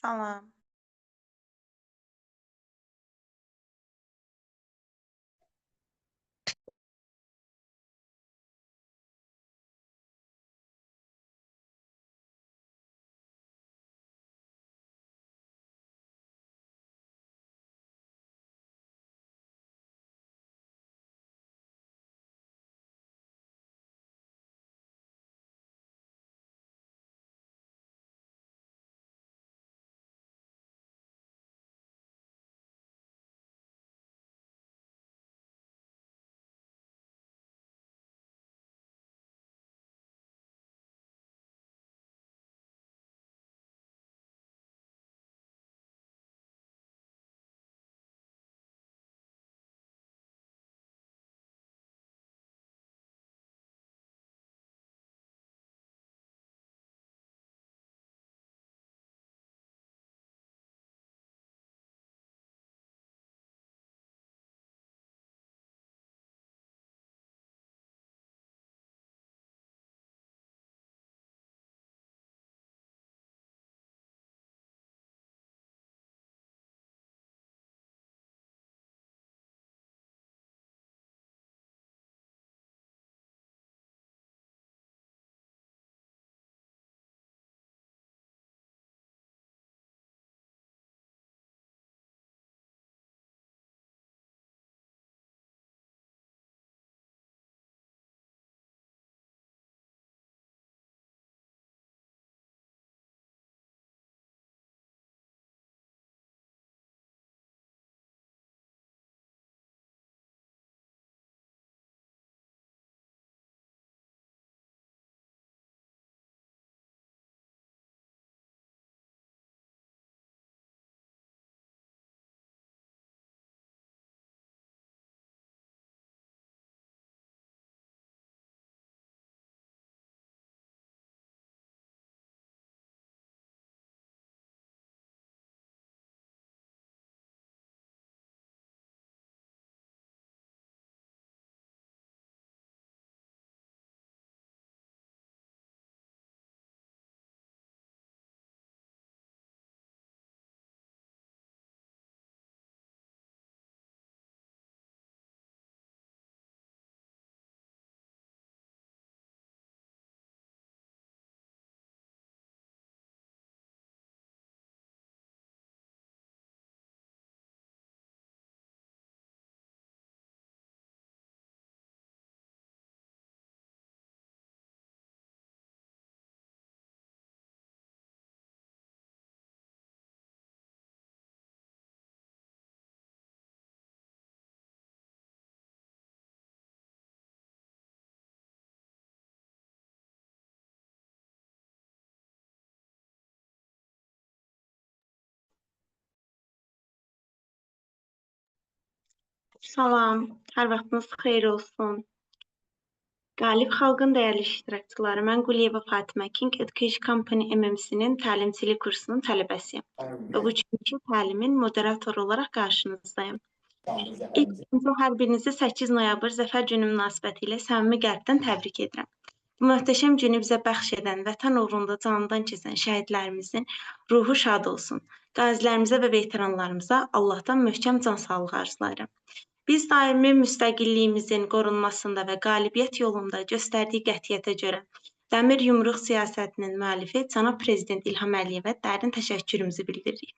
Salam. Salam. Hər vaxtınız xeyir olsun. Qalib xalqın dəyərli iştirakçıları, mən Quliyeva Fatimə King Education Company MMC-nin təlimçilik kursunun tələbəsiyəm və bu üçüncü təlimin moderatoru olaraq qarşınızdayım. İlk öncə hər birinizi 8 noyabr Zəfər günü münasibətilə səmimi qəlbdən təbrik edirəm. Bu möhtəşəm günü bizə bəxş edən, vətən uğrunda canından keçən şəhidlərimizin ruhu şad olsun. Qazilərimizə və veteranlarımıza Allahdan möhkəm can sağlığı arzulayıram. Biz daimi müstəqilliyimizin qorunmasında və qalibiyyət yolunda göstərdiyi qətiyyətə görə Dəmir Yumruq siyasətinin müəllifi cənab Prezident İlham Əliyevə dərin təşəkkürümüzü bildiririk.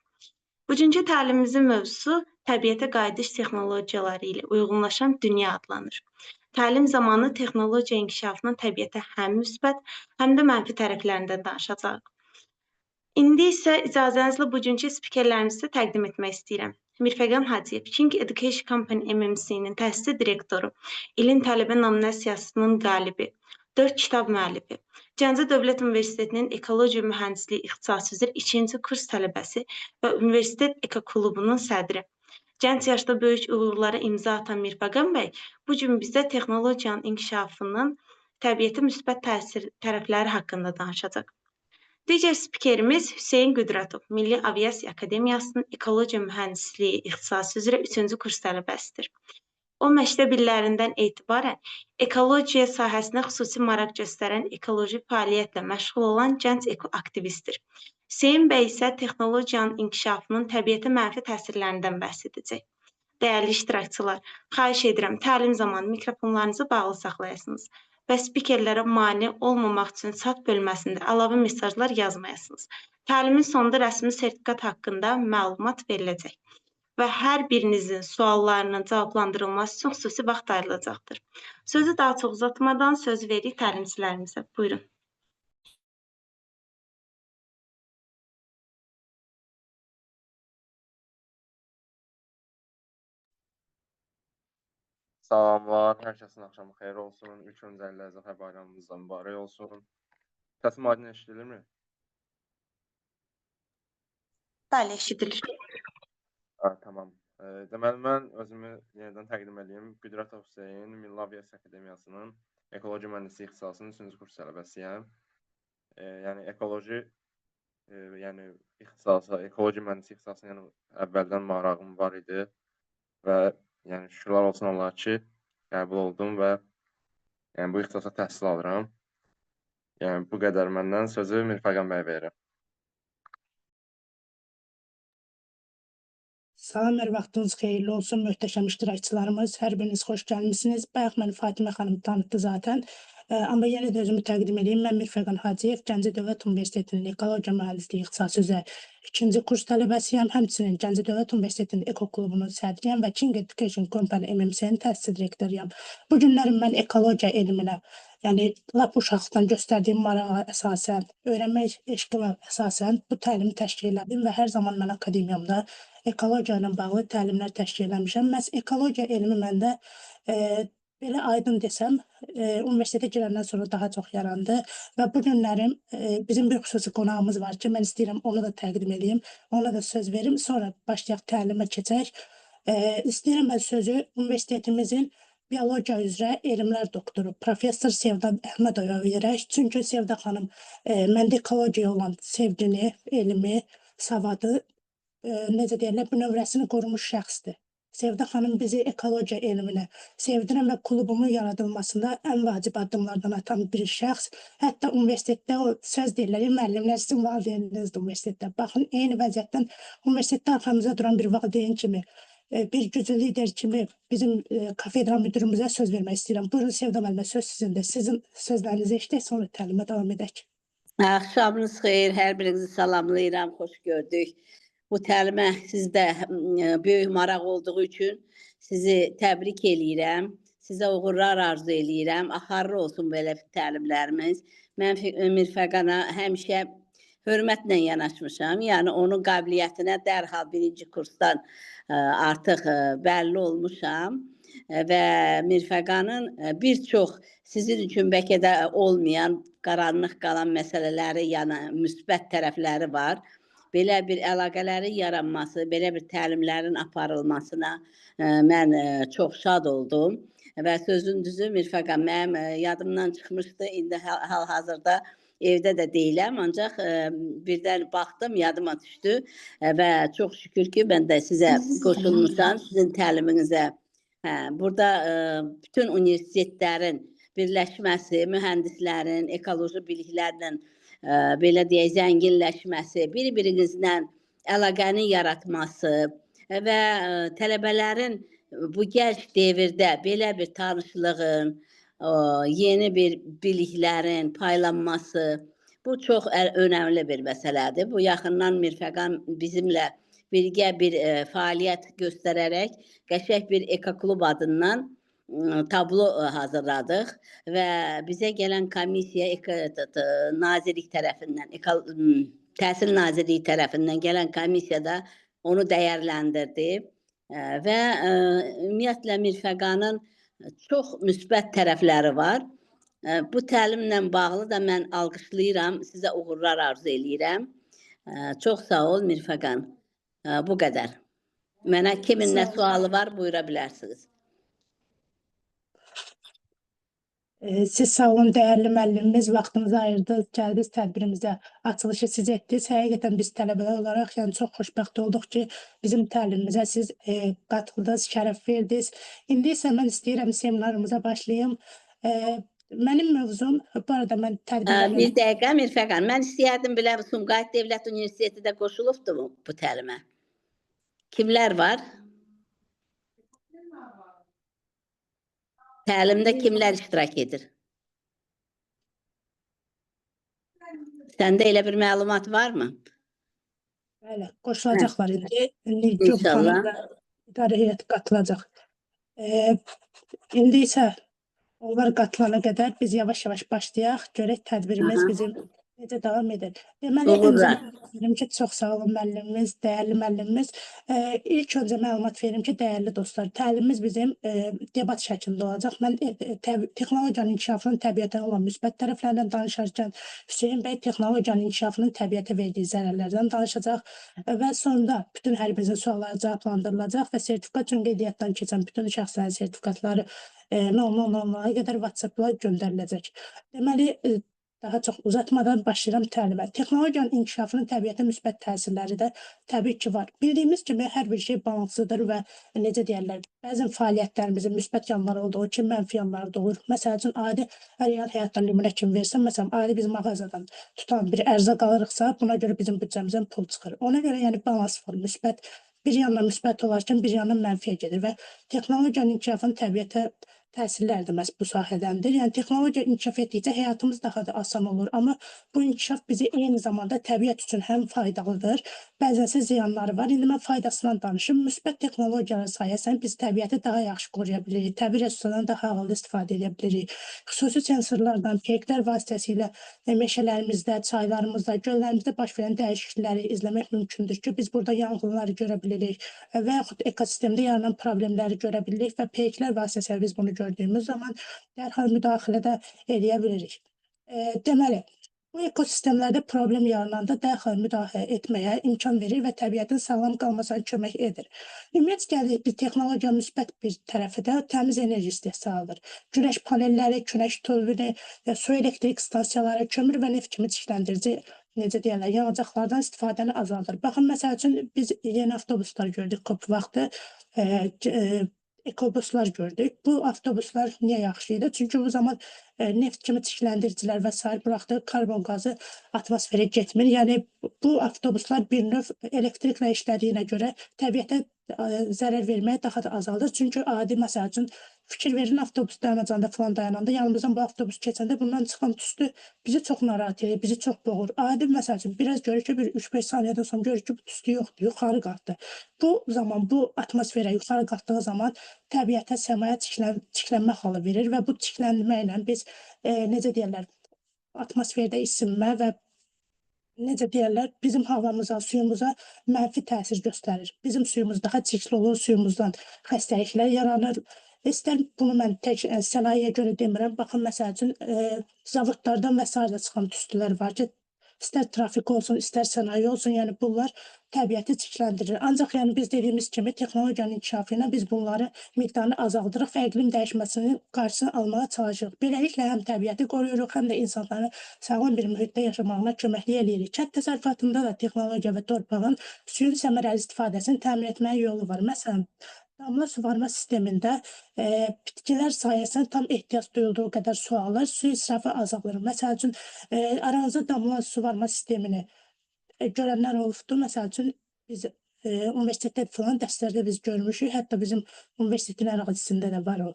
Bugünkü təlimimizin mövzusu təbiətə qayıdış texnologiyaları ilə uyğunlaşan dünya adlanır. Təlim zamanı texnologiya inkişafının təbiətə həm müsbət, həm də mənfi tərəflərindən danışacağıq. İndi isə icazənizlə bugünkü spikerlərimizi təqdim etmək istəyirəm. Mirfəqan Hacıyev, King Education Company MMC-nin təsisçi direktoru, ilin tələbə nominasiyasının qalibi, 4 kitab müəllifi, Gəncə Dövlət Universitetinin Ekologiya Mühəndisliyi ixtisası üzrə 2-ci kurs tələbəsi və Universitet Ekoklubunun sədri. Gənc yaşda böyük uğurlara imza atan Mirfəqan bəy bu gün bizə texnologiyanın inkişafının təbiətə müsbət təsir tərəfləri haqqında danışacaq. Digər spikerimiz Hüseyn Qüdrətov, Milli Aviasiya Akademiyasının Ekologiya Mühəndisliyi ixtisası üzrə 3-cü kurs tələbəsidir. O, məktəb illərindən etibarən ekologiya sahəsinə xüsusi maraq göstərən ekoloji fəaliyyətlə məşğul olan gənc ekoaktivistdir. Hüseyn bəy isə texnologiyanın inkişafının təbiətə mənfi təsirlərindən bəhs edəcək. Dəyərli iştirakçılar, xahiş edirəm, təlim zamanı mikrofonlarınızı bağlı saxlayasınız və spikerlərə mane olmamaq üçün chat bölməsində əlavə mesajlar yazmayasınız. Təlimin sonunda rəsmi sertifikat haqqında məlumat veriləcək və hər birinizin suallarının cavablandırılması üçün xüsusi vaxt ayrılacaqdır. Sözü daha çox uzatmadan söz veririk təlimçilərimizə. Buyurun. Salamlar, hər kəsin axşamı xeyir olsun. İlk öncəliklə Zəfər bayramımızdan mübarək olsun. Səsim aydın eşidilirmi? Bəli, eşidilir. Tamam. Deməli, mən özümü yenidən təqdim edeyim. Qüdrətov Hüseyn, Milli Aviasiya Akademiyasının Ekoloji Mühəndisliyi ixtisasının 3-cü kurs tələbəsiyəm. Yəni, ekoloji mühəndisliyi ixtisasına əvvəldən marağım var idi və yəni şükürlər olsun Allaha ki, qəbul oldum və bu ixtisasa təhsil alıram. Yəni bu qədər məndən, sözü Mirfəqan bəyə verirəm. Salam, hər vaxtınız xeyirli olsun, möhtəşəm iştirakçılarımız. Hər biriniz xoş gəlmisiniz. Bayaq məni Fatimə xanım tanıtdı zaten. Amma yenə də özümü təqdim edeyim. Mən Mirfəqan Hacıyev, Gəncə Dövlət Universitetinin Ekologiya Mühəndisliyi ixtisası üzrə 2-ci kurs tələbəsiyəm. Həmçinin Gəncə Dövlət Universitetinin Eko Klubunun sədriyəm və King Education Company MMC-nin təhsil direktoruyam. Bu günlərim mən ekologiya elminə, yəni lap uşaqlıqdan göstərdiyim marağa əsasən, öyrənmək eşqimə əsasən bu təlimi təşkil etdim və hər zaman mən akademiyamda ekologiya ilə bağlı təlimlər təşkil etmişəm. Məhz ekologiya elmi məndə belə aydın desəm, universitetə girəndən sonra daha çox yarandı və bu günlərim bizim bir xüsusi qonağımız var ki, mən istəyirəm onu da təqdim edeyim, ona da söz verim, sonra başlayaq təlimə keçək. İstəyirəm mən sözü universitetimizin biologiya üzrə elmlər doktoru, professor Sevda Əhmədova verək. Çünki Sevda xanım məndə ekologiya olan sevgini, elmi, savadı, necə deyirlər, bünövrəsini qorumuş şəxsdir. Sevda xanım bizi ekologiya elminə sevdirən və klubumun yaradılmasında ən vacib addımlardan atan bir şəxs. Hətta universitetdə o söz deyirlər, müəllimlər sizin valideyninizdir universitetdə. Baxın, eyni vəziyyətdən universitetdə arxamıza duran bir valideyn kimi, bir güclü lider kimi bizim kafedra müdürümüzə söz vermək istəyirəm. Buyurun Sevda müəllimə, söz sizindir. Sizin sözlərinizi eşidək, sonra təlimə davam edək. Axşamınız xeyir, hər birinizi salamlayıram, xoş gördük. Bu təlimə sizdə böyük maraq olduğu üçün sizi təbrik eləyirəm. Sizə uğurlar arzu eləyirəm. Axarlı olsun belə təlimlərimiz. Mən Mirfəqana həmişə hörmətlə yanaşmışam. Yəni onun qabiliyyətinə dərhal birinci kursdan artıq bəlli olmuşam. Və Mirfəqanın bir çox sizin üçün bəlkə də olmayan, qaranlıq qalan məsələləri, yəni müsbət tərəfləri var. Belə bir əlaqələrin yaranması, belə bir təlimlərin aparılmasına mən çox şad oldum. Və sözün düzü Mirfəqan, mənim yadımdan çıxmışdı, indi hal-hazırda evdə də deyiləm, ancaq birdən baxdım, yadıma düşdü və çox şükür ki, mən də sizə qoşulmuşam, sizin təliminizə. Burada bütün universitetlərin birləşməsi, mühəndislərin, ekoloji biliklərlə belə deyək, zənginləşməsi, bir-birinizlə əlaqəni yaratması və tələbələrin bu gənc devirdə belə bir tanışlığın, yeni bir biliklərin paylanması, bu çox önəmli bir məsələdir. Bu yaxından Mirfəqan bizimlə birgə bir fəaliyyət göstərərək qəşəng bir ekoklub adından tablo hazırladıq və bizə gələn komissiya nazirlik tərəfindən, Təhsil Nazirliyi tərəfindən gələn komissiyada onu dəyərləndirdi və ümumiyyətlə Mirfəqanın çox müsbət tərəfləri var. Bu təlimlə bağlı da mən alqışlayıram, sizə uğurlar arzu eləyirəm. Çox sağ ol Mirfəqan. Bu qədər. Mənə kimin nə sualı var, buyura bilərsiniz. Siz sağ olun, dəyərli müəllimimiz, vaxtınızı ayırdınız, gəldiniz tədbirimizə, açılışı siz etdiniz. Həqiqətən biz tələbələr olaraq yəni çox xoşbəxt olduq ki, bizim təlimimizə siz qatıldınız, şərəf verdiniz. İndi isə mən istəyirəm seminarımıza başlayım. Mənim mövzum, bu arada mən tədbirlər Bir dəqiqə Mirfəq xanım, mən istəyərdim biləm Sumqayıt Dövlət Universiteti də qoşulubdu bu təlimə. Kimlər var? Təlimdə kimlər iştirak edir? Səndə elə bir məlumat varmı? Bəli, qoşulacaqlar indi. İndi Gül İnşallah. xanım və idarə heyəti qatılacaq. İndi isə onlar qatılana qədər biz yavaş-yavaş başlayaq, görək tədbirimiz Aha. bizim necə davam edir. Deməli, Uğurlar. öncə verim ki, çox sağ olun müəllimimiz, dəyərli müəllimimiz. İlk öncə məlumat verim ki, dəyərli dostlar, təlimimiz bizim debat şəklində olacaq. Mən texnologiyanın inkişafının təbiətə olan müsbət tərəflərindən danışarkən, Hüseyn bəy texnologiyanın inkişafının təbiətə verdiyi zərərlərdən danışacaq və sonda bütün hər birinizin sualları cavablandırılacaq və sertifikat üçün qeydiyyatdan keçən bütün şəxslərin sertifikatları 00:00-a qədər WhatsApp-la göndəriləcək. Deməli, daha çox uzatmadan başlayıram təlimə. Texnologiyanın inkişafının təbiətə müsbət təsirləri də təbii ki var. Bildiyimiz kimi hər bir şey balanslıdır və necə deyərlər, bəzən fəaliyyətlərimizin müsbət yanları olduğu kimi mənfi yanları da olur. Məsəl üçün, adi real həyatdan nümunə kimi versəm, məsələn, adi biz mağazadan tutan bir ərzaq alırıqsa, buna görə bizim büdcəmizdən pul çıxır. Ona görə yəni balans var, müsbət. Bir yandan müsbət olarkən bir yandan mənfiyə gedir və texnologiyanın inkişafının təbiətə təsirləri də məhz bu sahədəndir. Yəni, texnologiya inkişaf etdikcə həyatımız daha da asan olur. Amma bu inkişaf bizi eyni zamanda təbiət üçün həm faydalıdır, bəzənsə ziyanları var. İndi mən faydasından danışım. Müsbət texnologiyalar sayəsində biz təbiəti daha yaxşı qoruya bilirik. Təbii resurslardan daha ağıllı istifadə edə bilirik. Xüsusi sensorlardan, peyklər vasitəsilə meşələrimizdə, çaylarımızda, göllərimizdə baş verən dəyişiklikləri izləmək mümkündür ki, biz burada yanğınları görə bilirik və yaxud ekosistemdə yaranan problemləri görə bilirik və peyklər vasitəsilə biz bunu gördüyümüz zaman dərhal müdaxilə də edə bilirik. Deməli, bu ekosistemlərdə problem yarananda dərhal müdaxilə etməyə imkan verir və təbiətin sağlam qalmasına kömək edir. Ümumiyyətlə, bir texnologiya müsbət bir tərəfi də təmiz enerji istehsalıdır. Günəş panelləri, günəş turbini, su elektrik stansiyaları, kömür və neft kimi çirkləndirici necə deyərlər, yanacaqlardan istifadəni azaldır. Baxın, məsəl üçün, biz yeni avtobuslar gördük COP vaxtı, ekobuslar gördük. Bu avtobuslar niyə yaxşı idi? Çünki bu zaman neft kimi çirkləndiricilər və s. buraxdığı karbon qazı atmosferə getmir. Yəni, bu avtobuslar bir növ elektriklə işlədiyinə görə təbiətə zərər verməyə daha da azaldır. Çünki adi, məsəl üçün, fikir verin, avtobus dayanacağında falan dayananda, yanımızdan bu avtobus keçəndə bundan çıxan tüstü bizi çox narahat edir, bizi çox boğur. Adi, məsəl üçün, biraz görür ki, bir 3-5 saniyədən sonra görür ki, bu tüstü yoxdur, yuxarı qalxdı. Bu zaman, bu atmosferə yuxarı qalxdığı zaman təbiətə, səmaya çirklənmə halı verir və bu çirklənmə ilə biz, necə deyərlər, atmosferdə isinmə və necə deyərlər, bizim havamıza, suyumuza mənfi təsir göstərir. Bizim suyumuz daha çirkli olur, suyumuzdan xəstəliklər yaranır. İstər bunu mən tək sənayeyə görə demirəm. Baxın, məsəl üçün, zavodlardan və s. çıxan tüstülər var ki, istər trafik olsun, istər sənaye olsun, yəni bunlar təbiəti çirkləndirir. Ancaq yəni biz dediyimiz kimi texnologiyanın inkişafı ilə biz bunları miqdarını azaldırıq və iqlim dəyişməsinin qarşısını almağa çalışırıq. Beləliklə həm təbiəti qoruyuruq, həm də insanların sağlam bir mühitdə yaşamağına köməklik eləyirik. Kənd təsərrüfatında da texnologiya və torpağın suyun səmərəli istifadəsini təmin etməyə yolu var. Məsələn, damla suvarma sistemində bitkilər sayəsində tam ehtiyac duyulduğu qədər su alır, su israfı azalır. Məsəl üçün, aranızda damla suvarma sistemini görənlər olubdur. Məsəl üçün, biz universitetdə falan dərslərdə biz görmüşük, hətta bizim universitetin ərazisində də var o.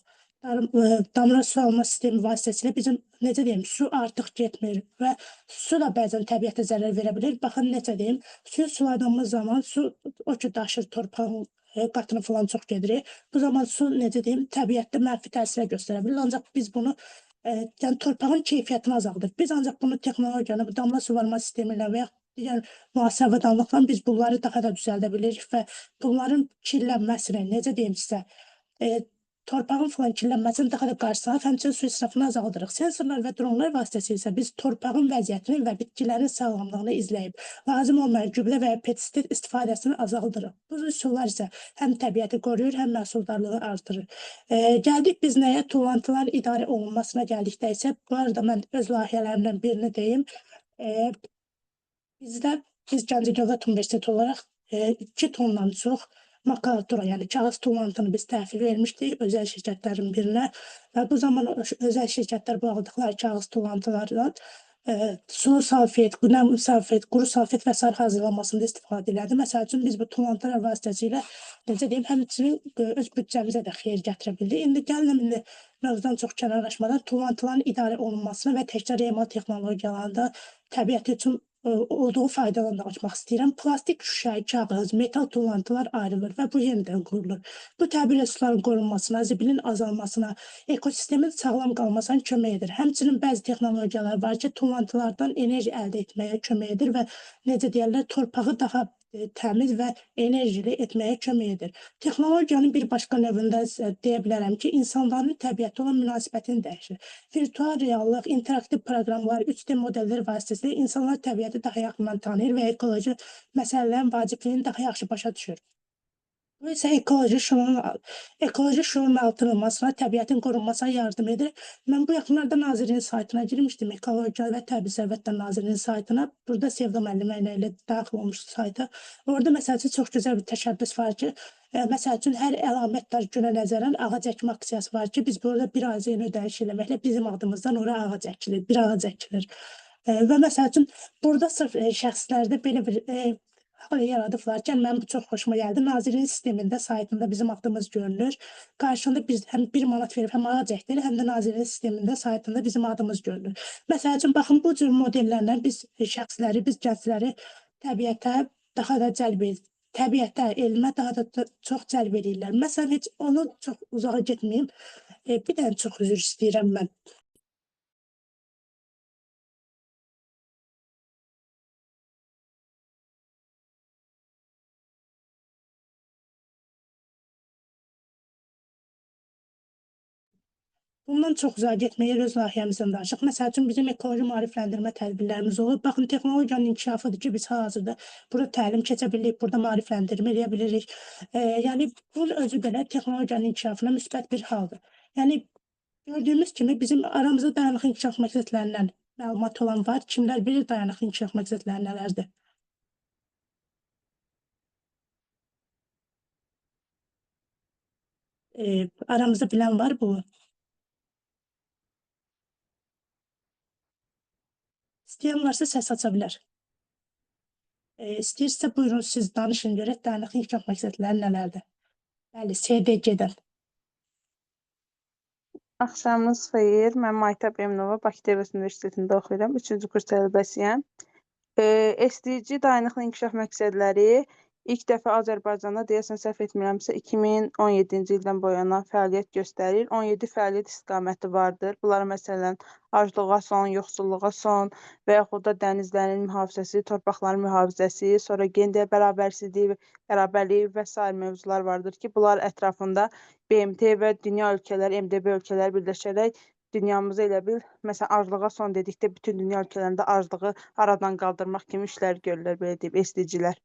Damla su alma sistemi vasitəsilə bizim, necə deyim, su artıq getmir və su da bəzən təbiətə zərər verə bilir. Baxın, necə deyim, suyu suladığımız zaman su o ki daşır, torpağın qatını falan çox gedirik. Bu zaman su, necə deyim, təbiətdə mənfi təsirə göstərə bilir. Ancaq biz bunu, yəni torpağın keyfiyyətini azaldır. Biz ancaq bunu texnologiyanı, damla suvarma sistemi ilə və yaxud digər müasir avadanlıqla biz bunları daha da düzəldə bilirik və bunların kirlənməsini, necə deyim sizə, torpağın falan kirlənməsinin daha da qarşısını alıb, həmçinin su israfını azaldırıq. Sensorlar və dronlar vasitəsilə isə biz torpağın vəziyyətini və bitkilərin sağlamlığını izləyib, lazım olmayan gübrə və ya pestisid istifadəsini azaldırıq. Bu üsullar isə həm təbiəti qoruyur, həm məhsuldarlığı artırır. Gəldik biz nəyə? Tullantıların idarə olunmasına gəldikdə isə, bu arada mən öz layihələrimdən birini deyim. Biz Gəncə Dövlət Universiteti olaraq 2 tondan çox makulatura, yəni kağız tullantını biz təhvil vermişdik özəl şirkətlərin birinə və bu zaman özəl şirkətlər bu aldıqları kağız tullantılardan sulu salfet, quru salfet və sair hazırlanmasında istifadə elədi. Məsəl üçün biz bu tullantılar vasitəsilə necə deyim, həmçinin öz büdcəmizə də xeyir gətirə bildik. İndi gəlin mövzudan çox kənarlaşmadan tullantıların idarə olunmasına və təkcə emal texnologiyalarında təbiət üçün olduğu faydadan danışmaq istəyirəm. Plastik şüşə, kağız, metal tullantılar ayrılır və bu yenidən qurulur. Bu təbii resursların qorunmasına, zibilin azalmasına, ekosistemin sağlam qalmasına kömək edir. Həmçinin bəzi texnologiyalar var ki, tullantılardan enerji əldə etməyə kömək edir və necə deyirlər, torpağı daha təmiz və enerjili etməyə kömək edir. Texnologiyanın bir başqa növündə deyə bilərəm ki, insanların təbiətə olan münasibətini dəyişir. Virtual reallıq, interaktiv proqramlar, 3D modellər vasitəsilə insanlar təbiəti daha yaxından tanıyır və ekoloji məsələlərin vacibliyini daha yaxşı başa düşür. Bu isə ekoloji şuurun artırılmasına, təbiətin qorunmasına yardım edir. Mən bu yaxınlarda Nazirliyin saytına girmişdim, Ekologiya və Təbii Sərvətlər Nazirliyinin saytına. Burada Sevda müəllimə ilə daxil olmuşdu sayta. Orada məsəl üçün çox gözəl bir təşəbbüs var ki, məsəl üçün hər əlamətdar günə nəzərən ağac əkmə aksiyası var ki, biz burada bir ailəyə ödəniş eləməklə bizim adımızdan ora ağac əkilir, bir ağac əkilir. Və məsəl üçün burada sırf şəxslərdə belə bir hal yaradıblar ki, mənim bu çox xoşuma gəldi. Nazirliyin sistemində, saytında bizim adımız görünür. Qarşında biz həm 1 manat verib həm ağac əkilir, həm də Nazirliyin sistemində, saytında bizim adımız görünür. Məsəl üçün, baxın, bu cür modellərlə biz şəxsləri, biz gəncləri təbiətə daha da cəlb edir. Təbiətə, elmə daha da çox cəlb edirlər. Məsələn, heç onu çox uzağa getməyim. Bir dənə çox üzr istəyirəm mən. Bundan çox uzağa getməyə öz layihəmizdən danışıq. Məsəl üçün, bizim ekoloji maarifləndirmə tədbirlərimiz olur. Baxın, texnologiyanın inkişafıdır ki, biz hazırda burada təlim keçə bilirik, burada maarifləndirmə eləyə bilirik. Yəni, bunun özü belə texnologiyanın inkişafına müsbət bir haldır. Yəni, gördüyümüz kimi bizim aramızda dayanıqlı inkişaf məqsədlərindən məlumat olan var. Kimlər bilir dayanıqlı inkişaf məqsədləri nələrdir? Aramızda bilən var bu. İstəyən varsa səs aça bilər. İstəyirsə, buyurun, siz danışın, görək dayanıqlı inkişaf məqsədləri nələrdir? Bəli, SDG-dən. Axşamınız xeyir. Mən Maytəb Eminova, Bakı Dövlət Universitetində oxuyuram. 3-cü kurs tələbəsiyəm. SDG dayanıqlı inkişaf məqsədləri ilk dəfə Azərbaycanda, deyəsən səhv etmirəmsə, 2017-ci ildən bu yana fəaliyyət göstərir. 17 fəaliyyət istiqaməti vardır. Bunlar məsələn aclığa son, yoxsulluğa son və yaxud da dənizlərin mühafizəsi, torpaqların mühafizəsi, sonra gender bərabərliyi və sair mövzular vardır ki, bunlar ətrafında BMT və dünya ölkələri, MDB ölkələri birləşərək dünyamızı elə bil, məsələn, aclığa son dedikdə bütün dünya ölkələrində aclığı aradan qaldırmaq kimi işlər görürlər, belə deyib, SDG-lər.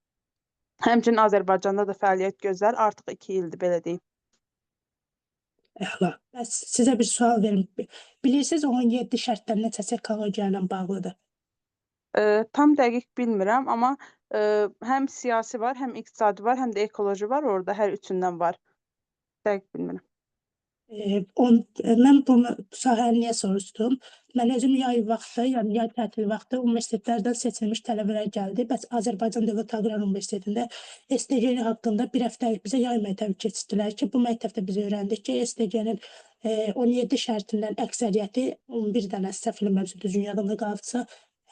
Həmçinin Azərbaycanda da fəaliyyət gözlər, artıq 2 ildir, belə deyib. Əla. Bəs sizə bir sual verim. Bilirsiniz, 17 şərtlər neçəsi ekologiya ilə bağlıdır? Tam dəqiq bilmirəm, amma həm siyasi var, həm iqtisadi var, həm də ekoloji var, orada hər üçündən var. Dəqiq bilmirəm. Mən bu sahəni niyə soruşdum? Mən özüm yay vaxtı, yəni yay tətil vaxtı universitetlərdən seçilmiş tələbələr gəldi. Bəs Azərbaycan Dövlət Aqrar Universitetində SDG haqqında bir həftəlik bizə yay məktəbi keçirdilər ki, bu məktəbdə biz öyrəndik ki, SDG-nin 17 şərtindən əksəriyyəti 11 dənəsi səhv eləmirəmsə, düzgün yadımda qalıbsa,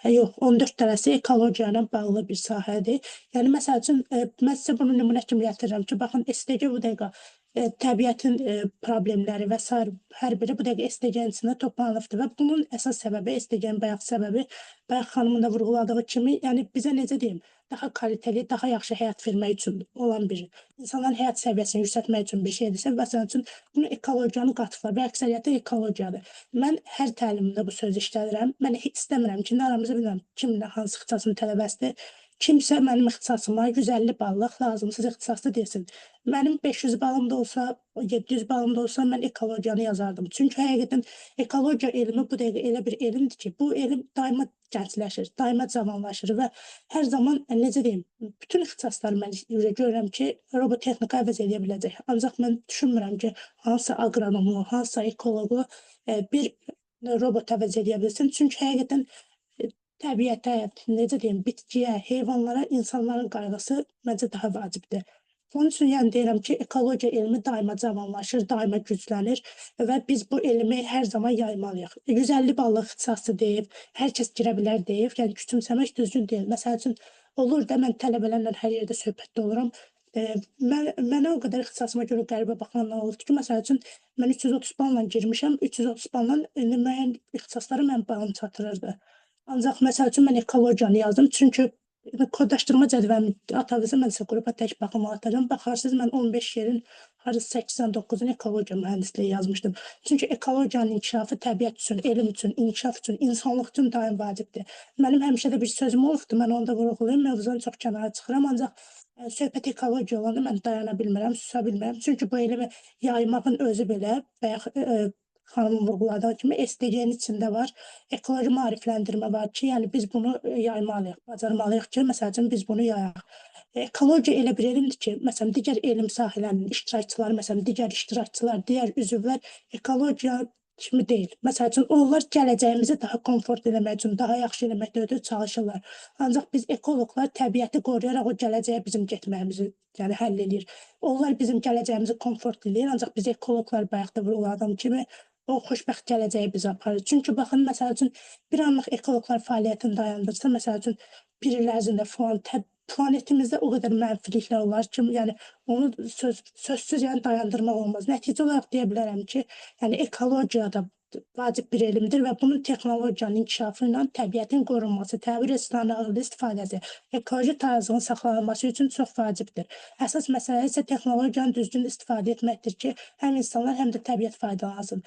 yox, 14 dənəsi ekologiya ilə bağlı bir sahədir. Yəni, məsəl üçün, mən sizə bunu nümunə kimi gətirirəm ki, baxın, SDG bu dəqiqə təbiətin problemləri və s. hər biri bu dəqiqə SDG-nin içində toplanılıbdır və bunun əsas səbəbi, SDG-nin bayaq səbəbi, bayaq xanımın da vurğuladığı kimi, yəni bizə necə deyim, daha kaliteli, daha yaxşı həyat vermək üçün olan bir, insanların həyat səviyyəsini yüksəltmək üçün bir şeydirsə, məsəl üçün, bunu ekologiyanın qatıqlar və əksəriyyəti ekologiyadır. Mən hər təlimimdə bu sözü işlədirəm. Mən istəmirəm ki, aramızda bilmirəm, kimin hansı ixtisasın tələbəsidir. Kimsə mənim ixtisasıma 150 ballıq lazımsız ixtisaslı desin. Mənim 500 balım da olsa, 700 balım da olsa mən ekologiyanı yazardım. Çünki həqiqətən ekologiya elmi bu dəqiqə elə bir elmdir ki, bu elm daima gəncləşir, daima cavanlaşır və hər zaman necə deyim, bütün ixtisasları mən görürəm ki, robotexnika əvəz edə biləcək. Ancaq mən düşünmürəm ki, hansısa aqronomu, hansısa ekoloqu bir robot əvəz edə bilsin. Çünki həqiqətən təbiətə, necə deyim, bitkiyə, heyvanlara insanların qayğısı məncə daha vacibdir. Onun üçün yəni deyirəm ki, ekologiya elmi daima cavanlaşır, daima güclənir və biz bu elmi hər zaman yaymalıyıq. 150 ballıq ixtisası deyib, hər kəs girə bilər deyib, yəni küçümsəmək düzgün deyil. Məsəl üçün olur da mən tələbələrlə hər yerdə söhbətdə oluram. Mənə o qədər ixtisasıma görə qəribə baxanlar oldu ki, məsəl üçün mən 330 balla girmişəm, 330 balla müəyyən ixtisaslara mənim balım çatırırdı. Ancaq məsəl üçün mən ekologiyanı yazdım, çünki kodlaşdırma cədvəlini atabilirsə, mən sizə qrupa tək baxımı atacağam. Baxarsınız, mən 15 yerin harası 89-unu ekologiya mühəndisliyi yazmışdım. Çünki ekologiyanın inkişafı təbiət üçün, elm üçün, inkişaf üçün, insanlıq üçün daim vacibdir. Mənim həmişə də bir sözüm olubdur, mən onu da vurğulayım, mövzudan çox kənara çıxıram, ancaq söhbət ekologiya olanda mən dayana bilmirəm, susa bilmirəm. Çünki bu elmi yaymağın özü belə, bayaq xanımın vurğuladığı kimi SDG-nin içində var, ekoloji maarifləndirmə var ki, yəni biz bunu yaymalıyıq, bacarmalıyıq ki, məsəl üçün biz bunu yayaq. Ekologiya elə bir elmdir ki, məsələn, digər elm sahələrinin iştirakçıları, məsələn, digər iştirakçılar, digər üzvlər ekologiya kimi deyil. Məsəl üçün, onlar gələcəyimizi daha komfort eləmək üçün, daha yaxşı eləməkdə ötürü çalışırlar. Ancaq biz ekoloqlar təbiəti qoruyaraq o gələcəyə bizim getməyimizi yəni həll edir. Onlar bizim gələcəyimizi komfort eləyir, ancaq biz ekoloqlar bayaq da vurğuladığım kimi o xoşbəxt gələcəyə bizi aparır. Çünki baxın, məsəl üçün, bir anlıq ekoloqlar fəaliyyətini dayandırsa, məsəl üçün, bir il ərzində planetimizdə o qədər mənfiliklər olar ki, yəni onu sözsüz yəni dayandırmaq olmaz. Nəticə olaraq deyə bilərəm ki, yəni ekologiya da vacib bir elmdir və bunun texnologiyanın inkişafı ilə təbiətin qorunması, təbii resursların ağırlı istifadəsi, ekoloji tarazlığın saxlanılması üçün çox vacibdir. Əsas məsələ isə texnologiyanı düzgün istifadə etməkdir ki, həm insanlar, həm də təbiət faydalansın.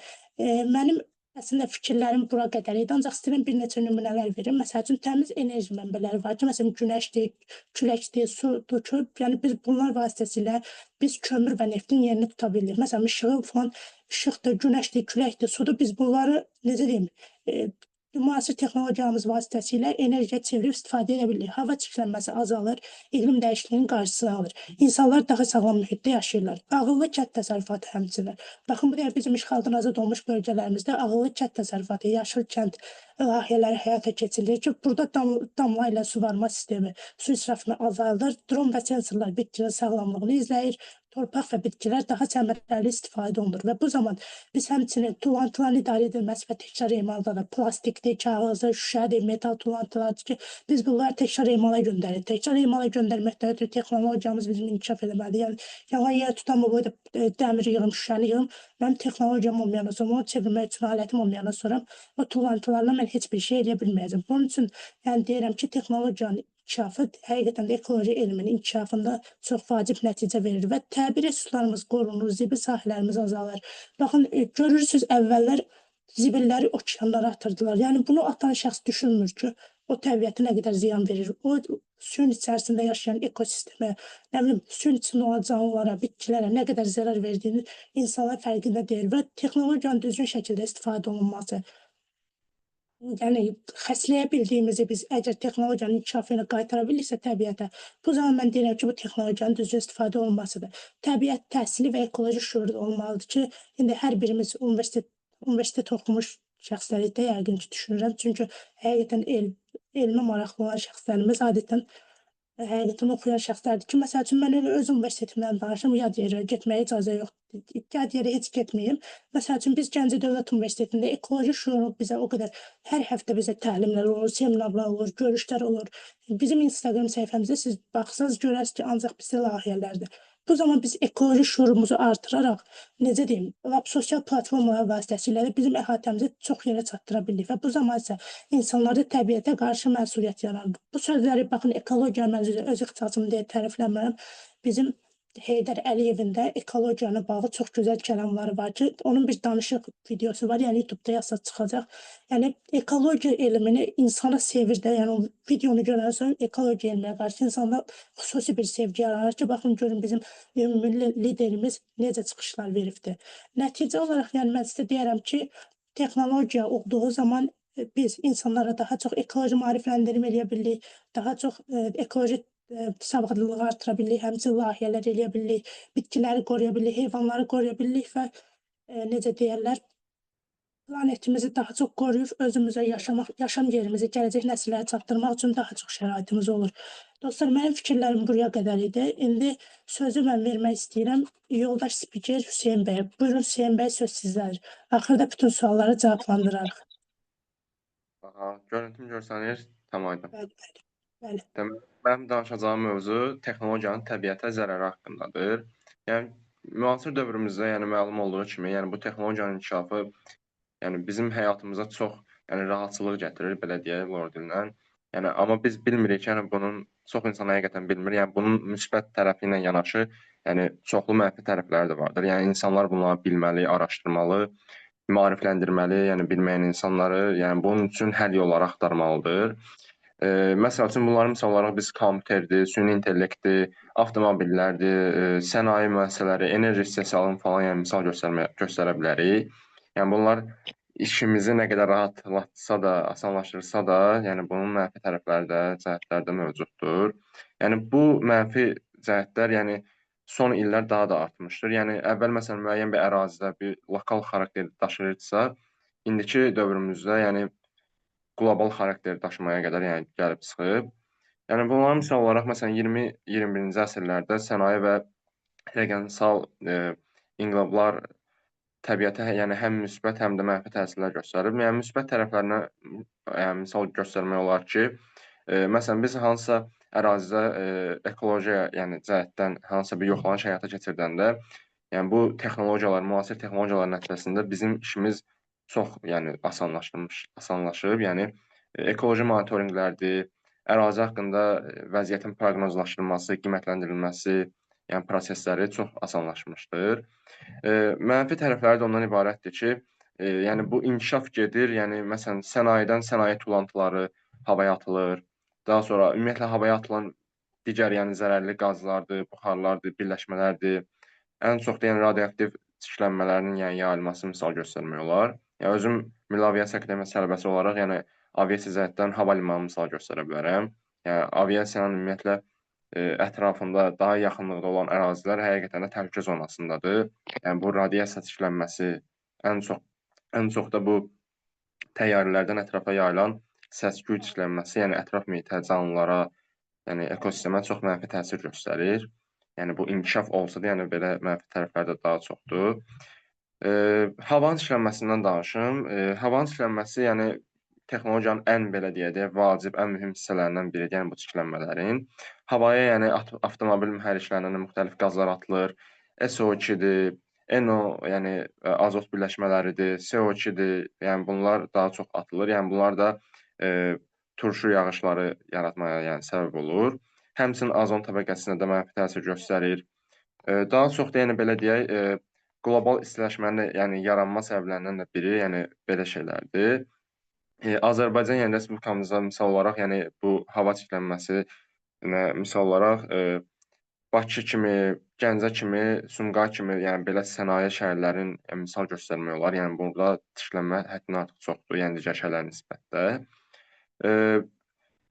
Mənim əslində fikirlərim bura qədər idi, ancaq istəyirəm bir neçə nümunələr verim. Məsəl üçün, təmiz enerji mənbələri var ki, məsələn, günəşdir, küləkdir, sudur ki, yəni biz bunlar vasitəsilə biz kömür və neftin yerini tuta bilirik. Məsələn, işıqdır, günəşdir, küləkdir, sudur, biz bunları, necə deyim, müasir texnologiyamız vasitəsilə enerjiyə çevirib istifadə edə bilirik. Hava çirklənməsi azalır, iqlim dəyişikliyinin qarşısını alır. İnsanlar daha sağlam mühitdə yaşayırlar. Ağıllı kənd təsərrüfatı həmçinin. Baxın, bu dəqiqə bizim işğaldan azad olmuş bölgələrimizdə ağıllı kənd təsərrüfatı, yaşıl kənd layihələri həyata keçirilir ki, burada damla ilə suvarma sistemi, su israfını azaldır, dron və sensorlar bitkinin sağlamlığını izləyir, torpaq və bitkilər daha səmərəli istifadə olunur və bu zaman biz həmçinin tullantıların idarə edilməsi və təkrar emalda da plastikdir, kağızdır, şüşədir, metal tullantılardır ki, biz bunları təkrar emala göndəririk. Təkrar emala göndərməkdə ötürü texnologiyamız bizim inkişaf eləməlidir. Yəni, yalan yerə tutan bu boyda dəmir yığım, şüşəni yığım, mənim texnologiyam olmayandan sonra, onu çevirmək üçün alətim olmayandan sonra o tullantılarla mən heç bir şey eləyə bilməyəcəm. Bunun üçün, yəni deyirəm ki, texnologiyanın inkişafı həqiqətən də ekoloji elminin inkişafında çox vacib nəticə verir və təbii resurslarımız qorunur, zibil sahələrimiz azalır. Baxın, görürsünüz, əvvəllər zibilləri okeanlara atırdılar. Yəni, bunu atan şəxs düşünmür ki, o təbiətə nə qədər ziyan verir. O, suyun içərisində yaşayan ekosistemə, nə bilim, suyun içində olan canlılara, bitkilərə nə qədər zərər verdiyini insanlar fərqində deyil və texnologiyanın düzgün şəkildə istifadə olunması, yəni xəstləyə bildiyimizi biz əgər texnologiyanın inkişafı ilə qaytara bilirsə təbiətə, bu zaman mən deyirəm ki, bu texnologiyanın düzgün istifadə olunmasıdır. Təbiət təhsili və ekoloji şüurda olmalıdır ki, indi hər birimiz universitet oxumuş şəxslərdə yəqin ki, düşünürəm. Çünki həqiqətən elmə maraqlı olan şəxslərimiz adətən həqiqətən oxuyan şəxslərdir ki, məsəl üçün, mən elə öz universitetimdən danışım, yad yerə getməyə icazə yoxdur, yad yerə heç getməyim. Məsəl üçün, biz Gəncə Dövlət Universitetində ekoloji şüuru bizə o qədər, hər həftə bizə təlimlər olur, seminarlar olur, görüşlər olur. Bizim Instagram səhifəmizdə siz baxsanız, görərsiniz ki, ancaq bizdə layihələrdir. Bu zaman biz ekoloji şüurumuzu artıraraq, necə deyim, sosial platformalar vasitəsilə də bizim əhatəmizi çox yerə çatdıra bilirik və bu zaman isə insanlarda təbiətə qarşı məsuliyyət yaranır. Bu sözləri, baxın, ekologiya mən öz ixtisasım deyə tərifləmirəm. Bizim Heydər Əliyevin də ekologiyana bağlı çox gözəl kəlamları var ki, onun bir danışıq videosu var, yəni YouTube-da yazsa çıxacaq. Yəni, ekologiya elmini insana sevir də, yəni o videonu görəndən sonra ekologiya elminə qarşı insanda xüsusi bir sevgi yaranır ki, baxın, görün bizim ümumi liderimiz necə çıxışlar veribdir. Nəticə olaraq, yəni mən sizə deyərəm ki, texnologiya olduğu zaman biz insanlara daha çox ekoloji maarifləndirmə eləyə bilirik, daha çox ekoloji savadlılığı artıra bilirik, həmçinin layihələr eləyə bilirik, bitkiləri qoruya bilirik, heyvanları qoruya bilirik və necə deyərlər, planetimizi daha çox qoruyur, özümüzə yaşam yerimizi gələcək nəsillərə çatdırmaq üçün daha çox şəraitimiz olur. Dostlar, mənim fikirlərim buraya qədər idi. İndi sözü mən vermək istəyirəm yoldaş spiker Hüseyn bəyə. Buyurun Hüseyn bəy, söz sizdədir. Axırda bütün sualları cavablandırarıq. Aha, görüntüm görsənir, tam aydın. Bəli, bəli. Demək, mənim danışacağım mövzu texnologiyanın təbiətə zərəri haqqındadır. Yəni, müasir dövrümüzdə, yəni məlum olduğu kimi, yəni bu texnologiyanın inkişafı, yəni bizim həyatımıza çox, yəni rahatçılıq gətirir, belə deyək, lor dillə. Yəni, amma biz bilmirik ki, yəni bunun çox insan həqiqətən bilmir. Yəni bunun müsbət tərəfi ilə yanaşı, yəni çoxlu mənfi tərəfləri də vardır. Yəni insanlar bunları bilməli, araşdırmalı, maarifləndirməli, yəni bilməyən insanları, yəni bunun üçün həll yolları axtarmalıdır. Məsəl üçün bunların misal olaraq biz kompüterdir, süni intellektdir, avtomobillərdir, sənaye müəssisələri, enerji istehsalını falan yəni misal göstərə bilərik. Yəni bunlar işimizi nə qədər rahatlatsa da, asanlaşdırsa da, yəni bunun mənfi tərəfləri də, cəhətləri də mövcuddur. Yəni bu mənfi cəhətlər, yəni son illər daha da artmışdır. Yəni əvvəl məsələn müəyyən bir ərazidə bir lokal xarakter daşıyırdısa, indiki dövrümüzdə yəni qlobal xarakter daşımaya qədər yəni gəlib çıxıb. Yəni bunların misal olaraq məsələn 20-21-ci əsrlərdə sənaye və rəqəmsal inqilablar təbiətə yəni həm müsbət, həm də mənfi təsirlər göstərib. Yəni müsbət tərəflərinə yəni misal göstərmək olar ki, məsələn biz hansısa ərazidə ekoloji yəni cəhətdən hansısa bir yoxlanış həyata keçirdəndə, yəni bu texnologiyalar, müasir texnologiyalar nəticəsində bizim işimiz çox yəni asanlaşıb. Yəni ekoloji monitorinqlərdir, ərazi haqqında vəziyyətin proqnozlaşdırılması, qiymətləndirilməsi, yəni prosesləri çox asanlaşmışdır. Mənfi tərəfləri də ondan ibarətdir ki, yəni bu inkişaf gedir, yəni məsələn sənayedən sənaye tullantıları havaya atılır. Daha sonra ümumiyyətlə havaya atılan digər yəni zərərli qazlardır, buxarlardır, birləşmələrdir. Ən çox da yəni radioaktiv çirklənmələrinin yəni yayılması misal göstərmək olar. Yəni özüm Milli Aviasiya Akademiyası tələbəsi olaraq yəni aviasiya cəhətdən hava limanı misal göstərə bilərəm. Yəni aviasiyanın ümumiyyətlə ətrafında daha yaxınlıqda olan ərazilər həqiqətən də təhlükə zonasındadır. Yəni bu radiasiya çirklənməsi ən çox da bu təyyarələrdən ətrafa yayılan səs-küy çirklənməsi, yəni ətraf mühitə, canlılara, yəni ekosistemə çox mənfi təsir göstərir. Yəni bu inkişaf olsa da, yəni belə mənfi tərəfləri də daha çoxdur. Havanın çirklənməsindən danışım. Havanın çirklənməsi, yəni texnologiyanın ən belə deyək də vacib, ən mühüm hissələrindən biridir, yəni bu çirklənmələrin. Havaya yəni avtomobil mühərriklərindən müxtəlif qazlar atılır. SO2-dir, NO, yəni azot birləşmələridir, CO2-dir. Yəni bunlar daha çox atılır. Yəni bunlar da turşu yağışları yaratmaya yəni səbəb olur. Həmçinin ozon təbəqəsinə də mənfi təsir göstərir. Daha çox da yəni belə deyək, qlobal istiləşmənin yəni yaranma səbəblərindən də biri, yəni belə şeylərdir. Azərbaycan yəni Respublikamızda misal olaraq, yəni bu hava çirklənməsi misal olaraq Bakı kimi, Gəncə kimi, Sumqayıt kimi, yəni belə sənaye şəhərlərin misal göstərmək olar. Yəni burada çirklənmə həddindən artıq çoxdur, yəni digər şəhərlərə nisbətdə.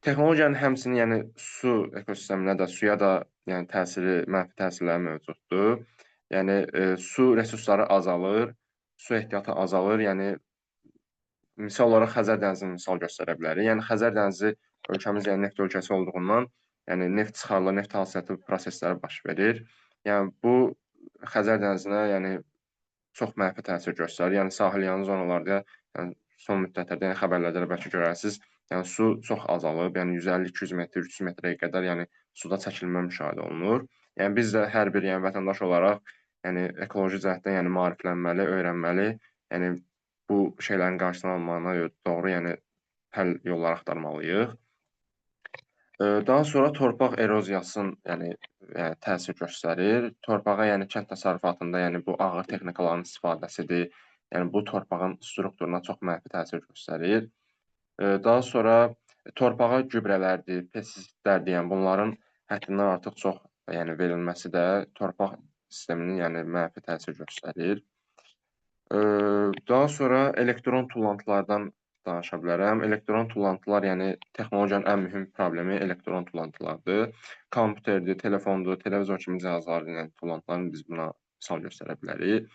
Texnologiyanın həmçinin yəni su ekosisteminə də, suya da yəni mənfi təsirləri mövcuddur. Yəni su resursları azalır, su ehtiyatı azalır. Yəni misal olaraq Xəzər dənizini misal göstərə bilərik. Yəni Xəzər dənizi ölkəmiz yəni neft ölkəsi olduğundan, yəni neft çıxarılır, neft hasilatı prosesləri baş verir. Yəni bu Xəzər dənizinə yəni çox mənfi təsir göstərir. Yəni sahil yanı zonalarda yəni son müddətlərdə yəni xəbərlərdə də bəlkə görərsiniz, yəni su çox azalıb, yəni 150-200 metr, 300 metrəyə qədər yəni suda çəkilmə müşahidə olunur. Yəni biz də hər bir yəni vətəndaş olaraq yəni ekoloji cəhətdən yəni maariflənməli, öyrənməli, yəni bu şeylərin qarşısını almağına doğru yəni həll yolları axtarmalıyıq. Daha sonra torpaq eroziyasının yəni təsir göstərir. Torpağa yəni kənd təsərrüfatında yəni bu ağır texnikaların istifadəsidir. Yəni bu torpağın strukturuna çox mənfi təsir göstərir. Daha sonra torpağa gübrələrdir, pestisitlərdir, yəni bunların həddindən artıq çox yəni verilməsi də torpaq sisteminin yəni mənfi təsir göstərir. Daha sonra elektron tullantılardan danışa bilərəm. Elektron tullantılar, yəni texnologiyanın ən mühüm problemi elektron tullantılardır. Kompüterdir, telefondur, televizor kimi cihazların, yəni tullantılarını biz buna misal göstərə bilərik.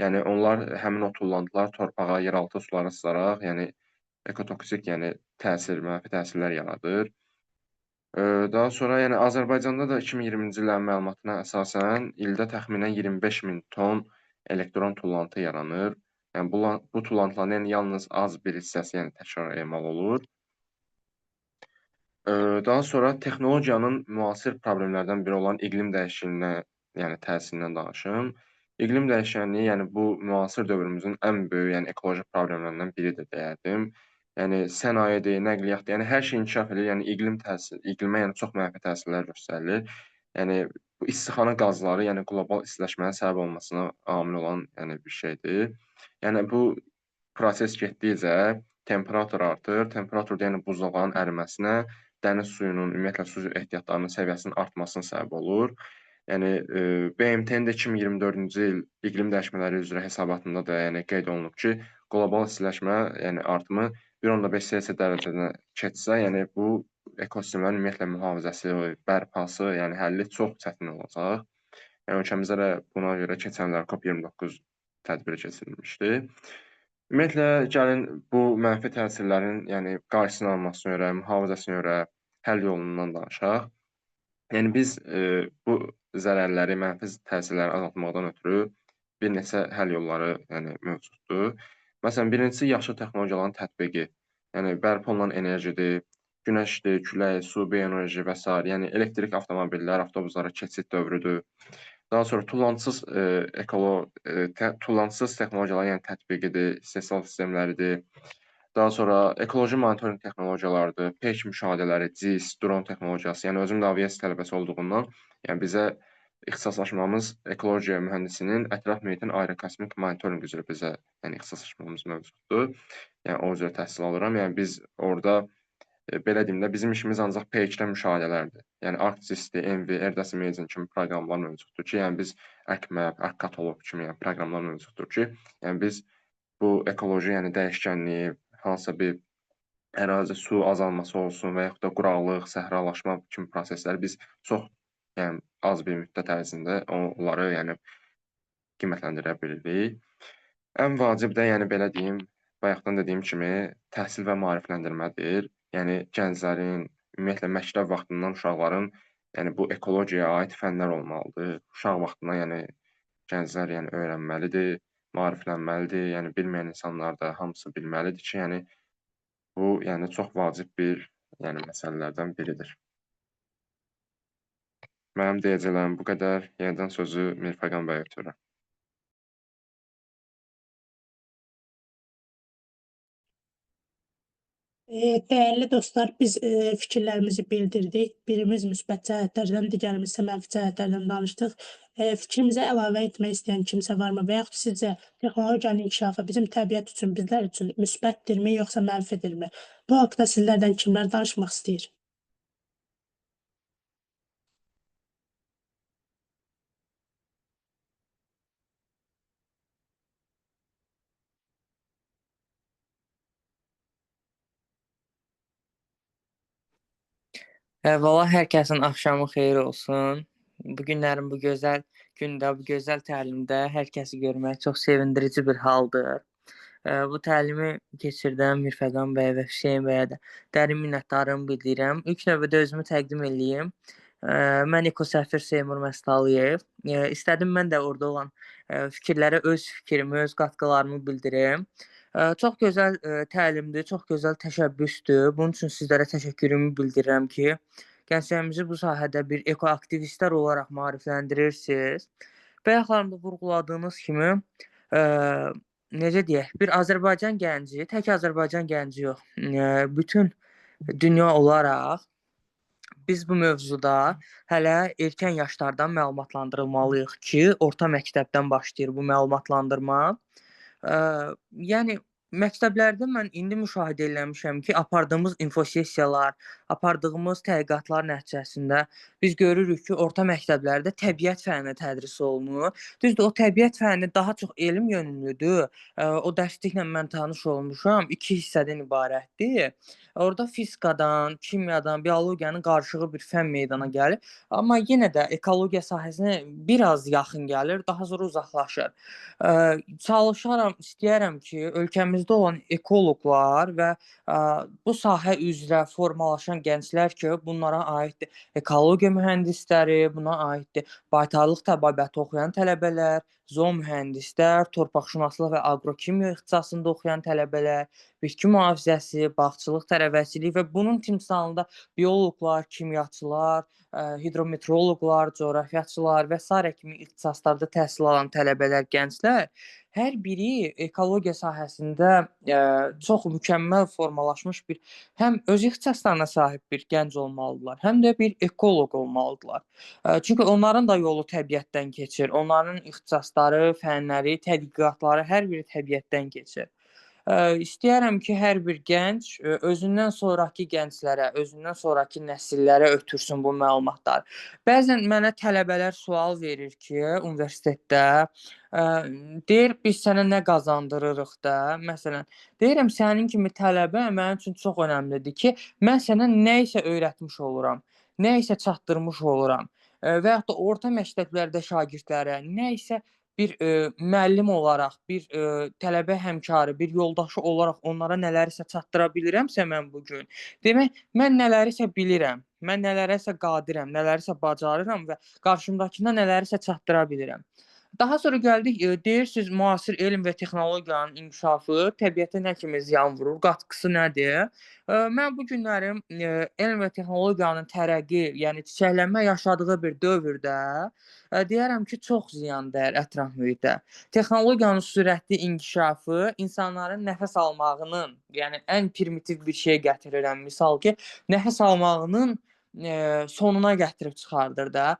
Yəni onlar həmin o tullantılar torpağa, yeraltı sulara sızaraq, yəni ekotoksik, yəni mənfi təsirlər yaradır. Daha sonra yəni Azərbaycanda da 2020-ci illərin məlumatına əsasən ildə təxminən 25 min ton elektron tullantı yaranır. Yəni bu tullantıların yəni yalnız az bir hissəsi yəni təkrar emal olur. Daha sonra texnologiyanın müasir problemlərdən biri olan iqlim dəyişikliyinə, yəni təsirindən danışım. İqlim dəyişkənliyi, yəni bu müasir dövrümüzün ən böyük, yəni ekoloji problemlərindən biridir deyərdim. Yəni sənayedir, nəqliyyatdır, yəni hər şey inkişaf edir, yəni iqlimə yəni çox mənfi təsirlər göstərilir. Yəni bu istixana qazları, yəni qlobal istiləşməyə səbəb olmasına amil olan yəni bir şeydir. Yəni bu proses getdikcə temperatur artır. Temperaturda yəni buzlaqların əriməsinə, dəniz suyunun, ümumiyyətlə su ehtiyatlarının səviyyəsinin artmasına səbəb olur. Yəni BMT-nin də 2024-cü il iqlim dəyişmələri üzrə hesabatında da yəni qeyd olunub ki, qlobal istiləşmə, yəni artımı 1.5 Selsi dərəcədən keçsə, yəni bu ekosistemlərin ümumiyyətlə mühafizəsi, bərpası, yəni həlli çox çətin olacaq. Yəni ölkəmizdə də buna görə keçən illər COP29 tədbiri keçirilmişdi. Ümumiyyətlə gəlin bu mənfi təsirlərin, yəni qarşısının alınmasına görə, mühafizəsinə görə həll yolundan danışaq. Yəni biz bu zərərləri, mənfi təsirləri azaltmaqdan ötürü bir neçə həll yolları yəni mövcuddur. Məsələn, birincisi yaşıl texnologiyaların tətbiqi. Yəni bərpa olunan enerjidir, günəşdir, külək, su, bioenerji və s. Yəni elektrik avtomobillər, avtobuslara keçid dövrüdür. Daha sonra tullansız texnologiyaların yəni tətbiqidir, istehsal sistemləridir. Daha sonra ekoloji monitorinq texnologiyalarıdır, peyk müşahidələri, CIS, dron texnologiyası. Yəni özüm də aviasiya tələbəsi olduğundan, yəni bizə ixtisaslaşmamız ekologiya mühəndisinin ətraf mühitin aerokosmik monitorinq üzrə bizə yəni ixtisaslaşmamız mövcuddur. Yəni o üzrə təhsil alıram. Yəni biz orada belə deyim də bizim işimiz ancaq peyçdə müşahidələrdir. Yəni ArcGIS-dir, Envi, Erdəs Imaging kimi proqramlar mövcuddur ki, yəni biz ArcMap, ArcCatalog kimi yəni proqramlar mövcuddur ki, yəni biz bu ekoloji, yəni dəyişkənliyi, hansısa bir ərazi su azalması olsun və yaxud da quraqlıq, səhralaşma kimi prosesləri biz çox yəni az bir müddət ərzində onları yəni qiymətləndirə bilirik. Ən vacib də yəni belə deyim, bayaqdan dediyim kimi təhsil və maarifləndirmədir. Yəni gənclərin, ümumiyyətlə məktəb vaxtından uşaqların yəni bu ekologiyaya aid fənlər olmalıdır. Uşaq vaxtından yəni gənclər yəni öyrənməlidir, maariflənməlidir. Yəni bilməyən insanlar da hamısı bilməlidir ki, yəni bu yəni çox vacib bir yəni məsələlərdən biridir. Mənim deyəcəklərim bu qədər. Yenidən sözü Mirfəqan bəyə ötürürəm. Değerli dostlar, biz fikirlərimizi bildirdik. Birimiz müsbət cəhətlərdən, digərimiz isə mənfi cəhətlərdən danışdıq. Fikrimizə əlavə etmək istəyən kimsə varmı? Və yaxud sizcə texnologiyanın inkişafı bizim təbiət üçün, bizlər üçün müsbətdirmi, yoxsa mənfidirmi? Bu haqda sizlərdən kimlər danışmaq istəyir? Əvvəla hər kəsin axşamı xeyir olsun. Bu günlərin bu gözəl gündə, bu gözəl təlimdə hər kəsi görmək çox sevindirici bir haldır. Bu təlimi keçirdən Mirfəqan bəy və Hüseyn bəyə də dərin minnətdarlığımı bildirirəm. İlk növbədə özümü təqdim edeyim. Mən ekosəfir Seymur Məstalıyev. İstədim mən də orada olan fikirlərə öz fikrimi, öz qatqılarımı bildirim. Çox gözəl təlimdir, çox gözəl təşəbbüsdür. Bunun üçün sizlərə təşəkkürümü bildirirəm ki, gənclərimizi bu sahədə bir ekoaktivistlər olaraq maarifləndirirsiniz. Bayaqlarında vurğuladığınız kimi, necə deyək, bir Azərbaycan gənci, tək Azərbaycan gənci yox, bütün dünya olaraq biz bu mövzuda hələ erkən yaşlardan məlumatlandırılmalıyıq ki, orta məktəbdən başlayır bu məlumatlandırma. Yəni məktəblərdə mən indi müşahidə eləmişəm ki, apardığımız infosessiyalar, apardığımız tədqiqatlar nəticəsində biz görürük ki, orta məktəblərdə təbiət fənni tədris olunur. Düzdür, o təbiət fənni daha çox elm yönümlüdür. O dərsliklə mən tanış olmuşam. 2 hissədən ibarətdir. Orada fizikadan, kimyadan, biologiyanın qarışığı bir fənn meydana gəlir. Amma yenə də ekologiya sahəsinə biraz yaxın gəlir, daha sonra uzaqlaşır. Çalışaram, istəyərəm ki, ölkəmizdə olan ekoloqlar və bu sahə üzrə formalaşan gənclər ki, bunlara aiddir ekologiya mühəndisləri, buna aiddir baytarlıq təbabəti oxuyan tələbələr, zoomühəndislər, torpaqşünaslıq və aqrokimya ixtisasında oxuyan tələbələr, bitki mühafizəsi, bağçılıq tərəvəzçiliyi və bunun timsalında bioloqlar, kimyaçılar, hidrometeoroloqlar, coğrafiyaçılar və sairə kimi ixtisaslarda təhsil alan tələbələr, gənclər hər biri ekologiya sahəsində çox mükəmməl formalaşmış bir həm öz ixtisaslarına sahib bir gənc olmalıdırlar, həm də bir ekoloq olmalıdırlar. Çünki onların da yolu təbiətdən keçir. Onların ixtisasları, fənləri, tədqiqatları hər biri təbiətdən keçir. İstəyərəm ki, hər bir gənc özündən sonrakı gənclərə, özündən sonrakı nəsillərə ötürsün bu məlumatları. Bəzən mənə tələbələr sual verir ki, universitetdə deyir, biz sənə nə qazandırırıq da. Məsələn, deyirəm, sənin kimi tələbə mənim üçün çox önəmlidir ki, mən sənə nə isə öyrətmiş oluram, nə isə çatdırmış oluram və yaxud da orta məktəblərdə şagirdlərə nə isə bir müəllim olaraq, bir tələbə həmkarı, bir yoldaşı olaraq onlara nələrsə çatdıra bilirəmsə mən bu gün, demək, mən nələrisə bilirəm, mən nələrisə qadirəm, nələrisə bacarıram və qarşımdakına nələrisə çatdıra bilirəm. Daha sonra gəldik, deyirsiniz, müasir elm və texnologiyanın inkişafı təbiətə nə kimi ziyan vurur, qatqısı nədir? Mən bu günlərim elm və texnologiyanın tərəqqi, yəni çiçəklənmə yaşadığı bir dövrdə deyərəm ki, çox ziyan dəyər ətraf mühitə. Texnologiyanın sürətli inkişafı insanların nəfəs almağının, yəni ən primitiv bir şey gətirirəm, misal ki, nəfəs almağının sonuna gətirib çıxardır da.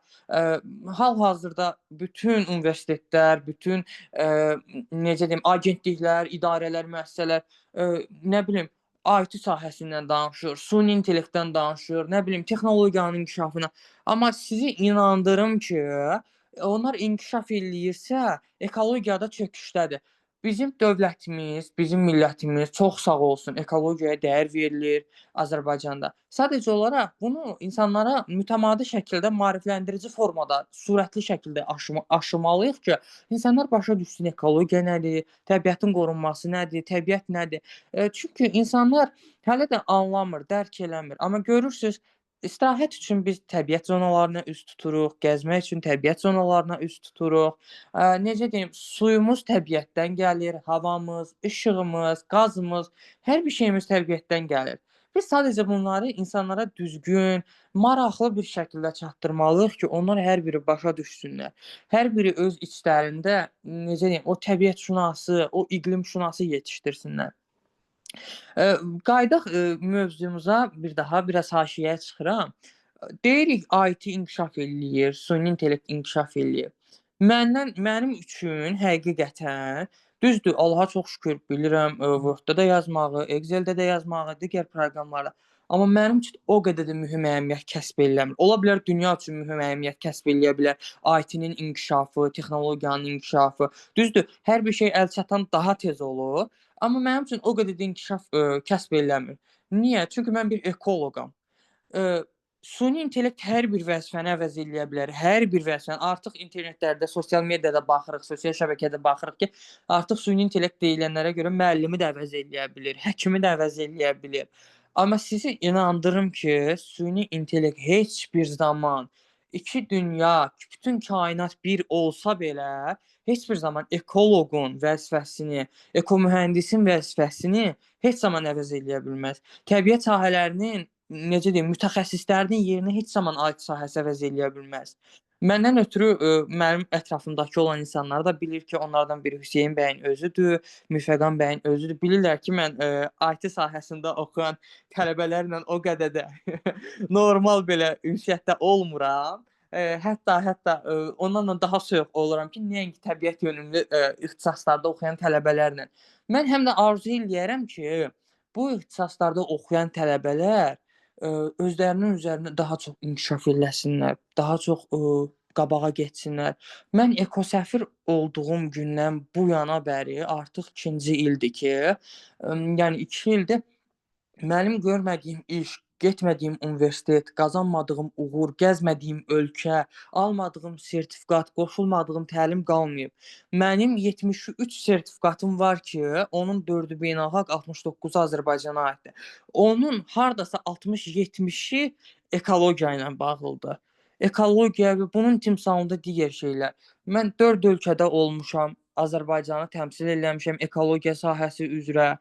Hal-hazırda bütün universitetlər, bütün necə deyim, agentliklər, idarələr, müəssisələr nə bilim IT sahəsindən danışır, süni intellektdən danışır, nə bilim texnologiyanın inkişafına. Amma sizi inandırım ki, onlar inkişaf eləyirsə, ekologiyada çöküşdədir. Bizim dövlətimiz, bizim millətimiz çox sağ olsun, ekologiyaya dəyər verilir Azərbaycanda. Sadəcə olaraq bunu insanlara mütəmadi şəkildə maarifləndirici formada, sürətli şəkildə aşımalıyıq ki, insanlar başa düşsün ekologiya nədir, təbiətin qorunması nədir, təbiət nədir. Çünki insanlar hələ də anlamır, dərk eləmir. Amma görürsüz, istirahət üçün biz təbiət zonalarına üz tuturuq, gəzmək üçün təbiət zonalarına üz tuturuq. Necə deyim, suyumuz təbiətdən gəlir, havamız, işığımız, qazımız, hər bir şeyimiz təbiətdən gəlir. Biz sadəcə bunları insanlara düzgün, maraqlı bir şəkildə çatdırmalıyıq ki, onlar hər biri başa düşsünlər. Hər biri öz içlərində, necə deyim, o təbiətşünası, o iqlimşünası yetişdirsinlər. Qayıdaq mövzumuza bir daha biraz haşiyəyə çıxıram. Deyirik IT inkişaf eləyir, süni intellekt inkişaf eləyir. Mənim üçün həqiqətən düzdür, Allaha çox şükür bilirəm Word-da da yazmağı, Excel-də də yazmağı, digər proqramlarda. Amma mənim üçün o qədər də mühüm əhəmiyyət kəsb eləmir. Ola bilər dünya üçün mühüm əhəmiyyət kəsb eləyə bilər. IT-nin inkişafı, texnologiyanın inkişafı. Düzdür, hər bir şey əlçatan daha tez olur. Amma mənim üçün o qədər də inkişaf kəsb eləmir. Niyə? Çünki mən bir ekoloqam. Süni intellekt hər bir vəzifəni əvəz eləyə bilər. Hər bir vəzifəni. Artıq internetlərdə, sosial mediada baxırıq, sosial şəbəkədə baxırıq ki, artıq süni intellekt deyilənlərə görə müəllimi də əvəz eləyə bilir, həkimi də əvəz eləyə bilir. Amma sizi inandırım ki, süni intellekt heç bir zaman iki dünya, bütün kainat bir olsa belə, heç bir zaman ekoloqun vəzifəsini, ekomühəndisin vəzifəsini heç zaman əvəz eləyə bilməz. Təbiət sahələrinin, necə deyim, mütəxəssislərinin yerinə heç zaman IT sahəsi əvəz eləyə bilməz. Məndən ötürü mənim ətrafımdakı olan insanlar da bilir ki, onlardan biri Hüseyn bəyin özüdür, Müfəqan bəyin özüdür. Bilirlər ki, mən IT sahəsində oxuyan tələbələrlə o qədər də normal belə ünsiyyətdə olmuram. Hətta onlarla daha soyuq oluram ki, nəinki təbiət yönümlü ixtisaslarda oxuyan tələbələrlə. Mən həm də arzu eləyərəm ki, bu ixtisaslarda oxuyan tələbələr özlərinin üzərində daha çox inkişaf eləsinlər, daha çox qabağa getsinlər. Mən ekosəfir olduğum gündən bu yana bəri artıq 2-ci ildir ki, yəni 2 ildir mənim görmədiyim iş, getmədiyim universitet, qazanmadığım uğur, gəzmədiyim ölkə, almadığım sertifikat, qoşulmadığım təlim qalmayıb. Mənim 73 sertifikatım var ki, onun 4-ü beynəlxalq, 69-u Azərbaycana aiddir. Onun hardasa 60-70-i ekologiya ilə bağlıdır. Ekologiya və bunun timsalında digər şeylər. Mən 4 ölkədə olmuşam, Azərbaycanı təmsil eləmişəm ekologiya sahəsi üzrə.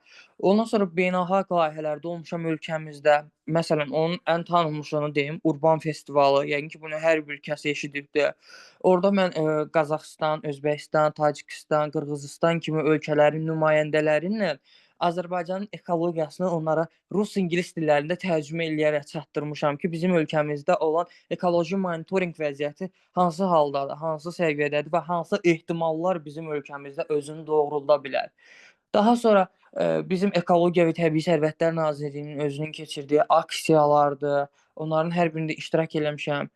Ondan sonra beynəlxalq layihələrdə olmuşam ölkəmizdə. Məsələn, onun ən tanınmışını deyim, Urban festivalı. Yəqin ki, bunu hər bir kəs eşidibdir. Orada mən Qazaxıstan, Özbəkistan, Tacikistan, Qırğızıstan kimi ölkələrin nümayəndələri ilə Azərbaycanın ekologiyasını onlara rus, ingilis dillərində tərcümə eləyərək çatdırmışam ki, bizim ölkəmizdə olan ekoloji monitorinq vəziyyəti hansı haldadır, hansı səviyyədədir və hansı ehtimallar bizim ölkəmizdə özünü doğrulda bilər. Daha sonra bizim Ekologiya və Təbii Sərvətlər Nazirliyinin özünün keçirdiyi aksiyalardır. Onların hər birində iştirak eləmişəm.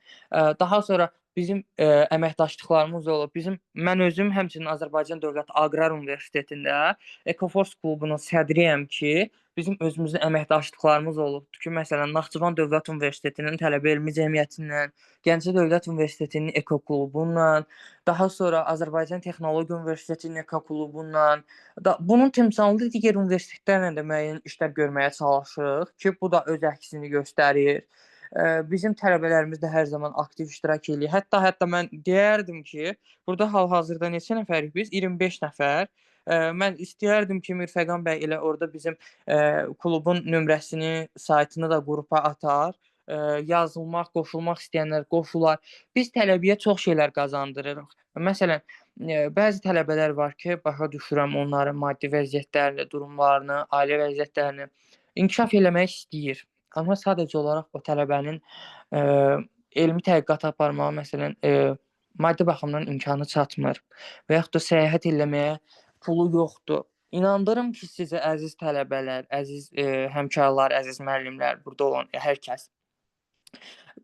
Daha sonra bizim əməkdaşlıqlarımız olub. Mən özüm həmçinin Azərbaycan Dövlət Aqrar Universitetində Ecoforce klubunun sədriyəm ki, bizim özümüzün əməkdaşlıqlarımız olubdur ki, məsələn, Naxçıvan Dövlət Universitetinin Tələbə Elmi Cəmiyyətindən, Gəncə Dövlət Universitetinin Eko klubundan, daha sonra Azərbaycan Texnologiya Universitetinin Eko klubundan, bunun timsalında digər universitetlərlə də müəyyən işlər görməyə çalışırıq ki, bu da öz əksini göstərir. Bizim tələbələrimiz də hər zaman aktiv iştirak eləyir. Hətta mən deyərdim ki, burada hal-hazırda neçə nəfərik biz? 25 nəfər. Mən istəyərdim ki, Mirfəqan bəy elə orada bizim klubun nömrəsini, saytını da qrupa atar. Yazılmaq, qoşulmaq istəyənlər qoşular. Biz tələbəyə çox şeylər qazandırırıq. Məsələn, bəzi tələbələr var ki, başa düşürəm onların maddi vəziyyətlərini, durumlarını, ailə vəziyyətlərini inkişaf eləmək istəyir. Amma sadəcə olaraq o tələbənin elmi tədqiqat aparmağa, məsələn, maddi baxımdan imkanı çatmır və yaxud da səyahət eləməyə pulu yoxdur. İnandırım ki, sizə əziz tələbələr, əziz həmkarlar, əziz müəllimlər, burada olan hər kəs.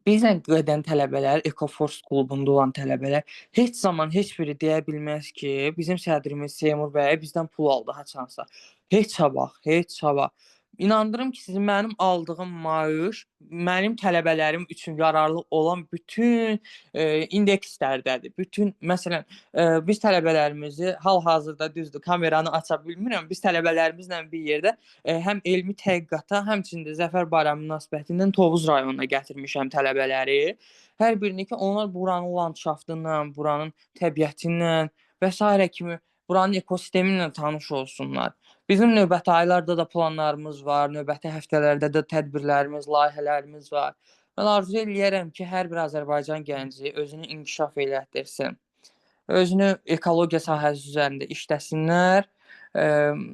Bizlə gedən tələbələr, Ecoforce klubunda olan tələbələr heç zaman heç biri deyə bilməz ki, bizim sədrimiz Seymur bəy bizdən pul aldı haçansa. Heç vaxt, heç vaxt. İnandırım ki, sizin mənim aldığım maaş mənim tələbələrim üçün yararlı olan bütün indekslərdədir. Bütün, məsələn, biz tələbələrimizi hal-hazırda düzdür, kameranı aça bilmirəm. Biz tələbələrimizlə bir yerdə həm elmi tədqiqata, həmçinin də Zəfər bayramı münasibətindən Tovuz rayonuna gətirmişəm tələbələri. Hər birini ki, onlar buranın landşaftından, buranın təbiətindən və s. kimi buranın ekosistemi ilə tanış olsunlar. Bizim növbəti aylarda da planlarımız var, növbəti həftələrdə də tədbirlərimiz, layihələrimiz var. Mən arzu eləyərəm ki, hər bir Azərbaycan gənci özünü inkişaf elətdirsin. Özünü ekologiya sahəsi üzərində işləsinlər.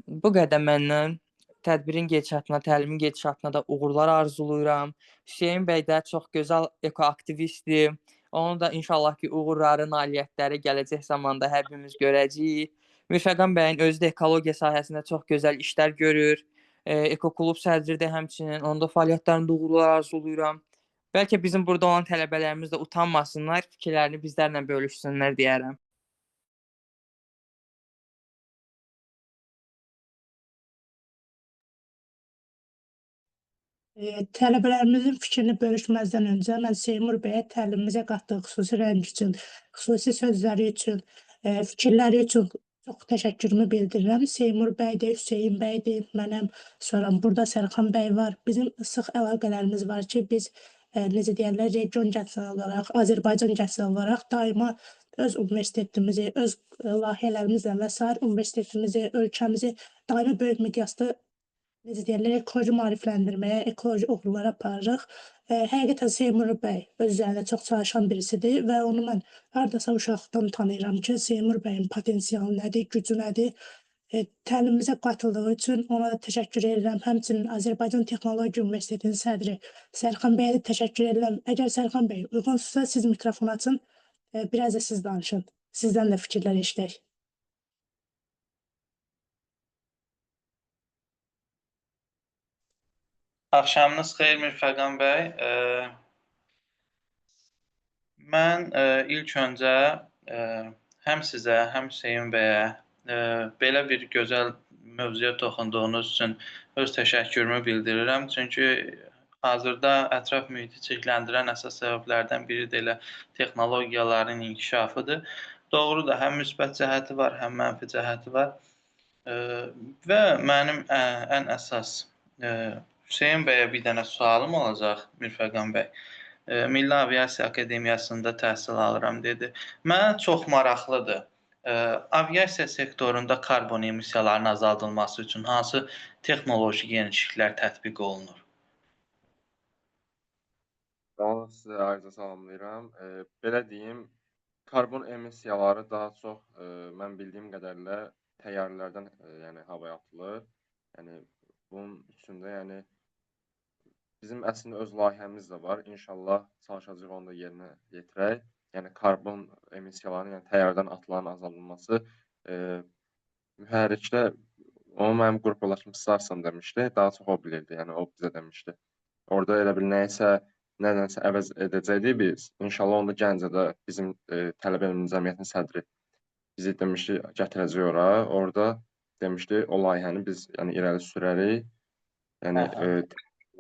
Bu qədər məndən tədbirin gedişatına, təlimin gedişatına da uğurlar arzulayıram. Hüseyn bəy də çox gözəl ekoaktivistdir. Onun da inşallah ki, uğurları, nailiyyətləri gələcək zamanda hepimiz görəcəyik. Mirfəqan bəyin özü də ekologiya sahəsində çox gözəl işlər görür. Ekoklub sədridir həmçinin. Onun da fəaliyyətlərində uğurlar arzulayıram. Bəlkə bizim burada olan tələbələrimiz də utanmasınlar, fikirlərini bizlərlə bölüşsünlər deyərəm. Tələbələrimizin fikrini bölüşməzdən öncə mən Seymur bəyə təlimimizə qatdığı xüsusi rəng üçün, xüsusi sözləri üçün, fikirləri üçün çox təşəkkürümü bildirirəm. Seymur bəydir, Hüseyn bəydir, mənəm, sonra burada Sərxan bəy var. Bizim sıx əlaqələrimiz var ki, biz necə deyərlər, region gəncləri olaraq, Azərbaycan gəncləri olaraq daima öz universitetimizi, öz layihələrimizlə və sair universitetimizi, ölkəmizi daima böyük miqyasda necə deyərlər, ekoloji maarifləndirməyə, ekoloji uğurlara aparırıq. Həqiqətən Seymur bəy öz üzərində çox çalışan birisidir və onu mən hardasa uşaqdan tanıyıram ki, Seymur bəyin potensialı nədir, gücü nədir. Təlimimizə qatıldığı üçün ona da təşəkkür edirəm. Həmçinin Azərbaycan Texnologiya Universitetinin sədri Sərxan bəyə də təşəkkür edirəm. Əgər Sərxan bəy uyğunsunuzsa, siz mikrofon açın, biraz da siz danışın. Sizdən də fikirlər eşidək. Axşamınız xeyir Mirfəqan bəy. Mən ilk öncə həm sizə, həm Hüseyn bəyə belə bir gözəl mövzuya toxunduğunuz üçün öz təşəkkürümü bildirirəm. Çünki hazırda ətraf mühiti çirkləndirən əsas səbəblərdən biri də elə texnologiyaların inkişafıdır. Doğrudur, həm müsbət cəhəti var, həm mənfi cəhəti var. Və mənim ən əsas Hüseyn bəyə bir dənə sualım olacaq, Mirfəqan bəy. Milli Aviasiya Akademiyasında təhsil alıram dedi. Mənə çox maraqlıdır. Aviasiya sektorunda karbon emissiyalarının azaldılması üçün hansı texnoloji yeniliklər tətbiq olunur? Sizə ayrıca salamlayıram. Belə deyim, karbon emissiyaları daha çox mən bildiyim qədərilə təyyarələrdən yəni havaya atılır. Yəni bunun üçün də yəni bizim əslində öz layihəmiz də var. İnşallah çalışacağıq onu da yerinə yetirək. Yəni karbon emissiyalarının, yəni təyyarədən atılan azaldılması mühərrikdə onu mənim qrup yoldaşım Sarsan demişdi. Daha çox o bilirdi. Yəni o bizə demişdi. Orada elə bil nədənsə əvəz edəcəkdik biz. İnşallah onu da Gəncədə bizim tələbə cəmiyyətinin sədri bizi demişdi gətirəcək ora. Orada demişdi o layihəni biz yəni irəli sürərik. Yəni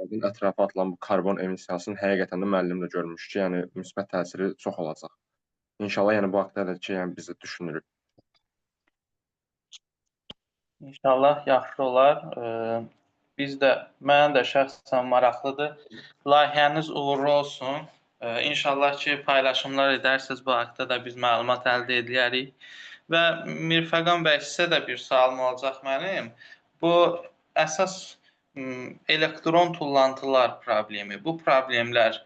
ətrafa atılan bu karbon emissiyasının həqiqətən də müəllim də görmüş ki, yəni müsbət təsiri çox olacaq. İnşallah yəni bu haqda da ki, yəni biz də düşünürük. İnşallah yaxşı olar. Mənə də şəxsən maraqlıdır. Layihəniz uğurlu olsun. İnşallah ki, paylaşımlar edərsiniz, bu haqda da biz məlumat əldə edərik. Və Mirfəqan bəy, sizə də bir sualım olacaq mənim. Bu əsas elektron tullantılar problemi. Bu problemlər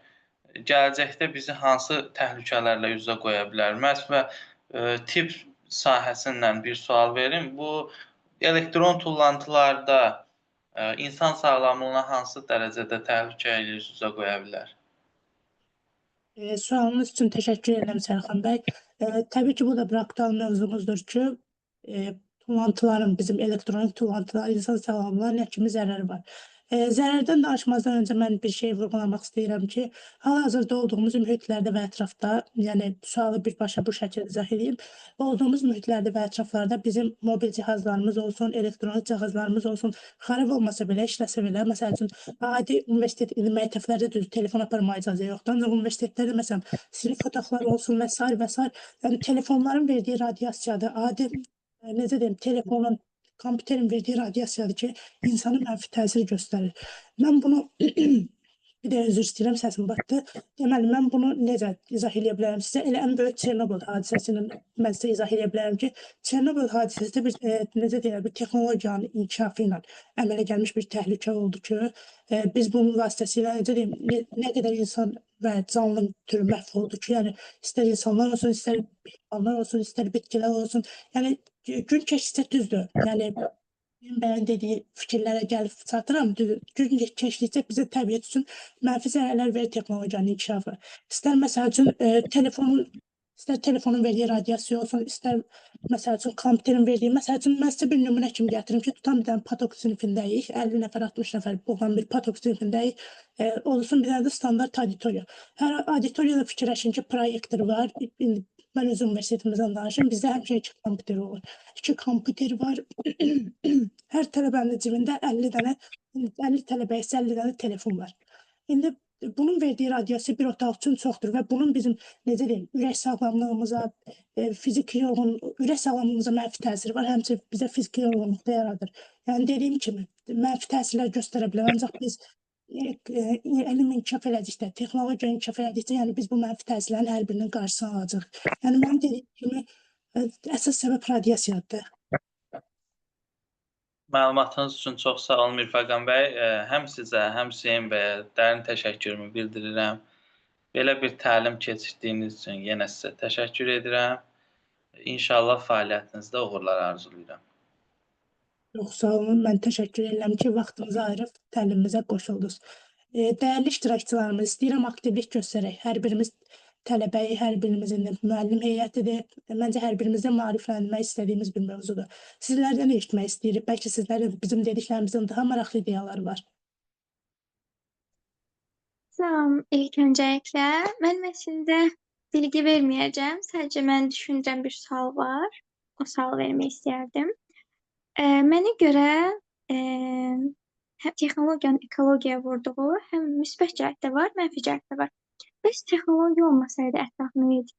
gələcəkdə bizi hansı təhlükələrlə üz-üzə qoya bilər? Məhz tibb sahəsindən bir sual verim. Bu elektron tullantılarda insan sağlamlığına hansı dərəcədə təhlükə ilə üz-üzə qoya bilər? Sualınız üçün təşəkkür edirəm Sərxan bəy. Təbii ki, bu da bir aktual mövzumuzdur ki, tullantıların, bizim elektronik tullantılar, insan sağlamlığına nə kimi zərəri var. Zərərdən danışmazdan öncə mən bir şey vurğulamaq istəyirəm ki, hal-hazırda olduğumuz mühitlərdə və ətrafda, yəni sualı birbaşa bu şəkildə izah edeyim, olduğumuz mühitlərdə və ətraflarda bizim mobil cihazlarımız olsun, elektronik cihazlarımız olsun, xarab olmasa belə, işləsə belə, məsəl üçün, adi universitet, məktəblərdə düzdür, telefon aparmağa icazə yoxdur, ancaq universitetlərdə məsələn, sinif otaqları olsun və s. və s. Yəni telefonların verdiyi radiasiyadır, adi, necə deyim, telefonun, kompüterin verdiyi radiasiyadır ki, insana mənfi təsir göstərir. Mən bunu, bir də üzr istəyirəm, səsim batdı. Deməli, mən bunu necə izah edə bilərəm sizə? Elə ən böyük Çernobıl hadisəsinin mən sizə izah edə bilərəm ki, Çernobıl hadisəsi də bir, necə deyirəm, bir texnologiyanın inkişafı ilə əmələ gəlmiş bir təhlükə oldu ki, biz bunun vasitəsilə, necə deyim, nə qədər insan və canlı türü məhv oldu ki, yəni istər insanlar olsun, istər heyvanlar olsun, istər bitkilər olsun, yəni gün keçdikcə düzdür. Yəni bəyan dediyi fikirlərə gəlib çatıram. Gün keçdikcə bizə təbiət üçün mənfi zərərlər verir texnologiyanın inkişafı. İstər məsəl üçün telefonun verdiyi radiasiya olsun, istər məsəl üçün kompüterin verdiyi, məsəl üçün mən sizə bir nümunə kimi gətirim ki, tutan bir dənə patok sinifindəyik, 50 nəfər, 60 nəfər olan bir patok sinifindəyik, olsun bir dənə də standart auditoriya. Hər auditoriyada fikirləşin ki, proyektor var, mən öz universitetimizdən danışım, bizdə həmişə 2 kompüter olur. 2 kompüter var, hər tələbənin cibində 50 tələbəyə 50 dənə telefon var. İndi bunun verdiyi radiasiya bir otaq üçün çoxdur və bunun bizim, necə deyim, ürək sağlamlığımıza, ürək sağlamlığımıza mənfi təsiri var, həmçinin bizə fiziki yorğunluqda yaradır. Yəni dediyim kimi, mənfi təsirlər göstərə bilər, ancaq biz elm inkişaf elədikdə, texnologiya inkişaf elədikdə, yəni biz bu mənfi təsirlərin hər birinin qarşısını alacaq. Yəni mənim dediyim kimi, əsas səbəb radiasiyadır. Məlumatınız üçün çox sağ olun Mirfəqan bəy. Həm sizə, həm Hüseyn bəyə dərin təşəkkürümü bildirirəm. Belə bir təlim keçirdiyiniz üçün yenə sizə təşəkkür edirəm. İnşallah fəaliyyətinizdə uğurlar arzulayıram. Çox sağ olun. Mən təşəkkür edirəm ki, vaxtınızı ayırıb təlimimizə qoşuldunuz. Dəyərli iştirakçılarımız, istəyirəm aktivlik göstərək. Hər birimiz tələbəyi, hər birimizin müəllim heyətidir. Məncə hər birimizdə maariflənmək istədiyimiz bir mövzudur. Sizlərdən eşitmək istəyirik. Bəlkə sizlərin bizim dediklərimizdən daha maraqlı ideyalar var. Salam, ilk öncelikle mən əslində bilgi verməyəcəm. Sadəcə mən düşündüyüm bir sual var. O sualı vermək istərdim. Mənə görə həm texnologiyanın ekologiyaya vurduğu həm müsbət cəhət də var, mənfi cəhət də var. Bəs texnologiya olmasaydı ətraf mühit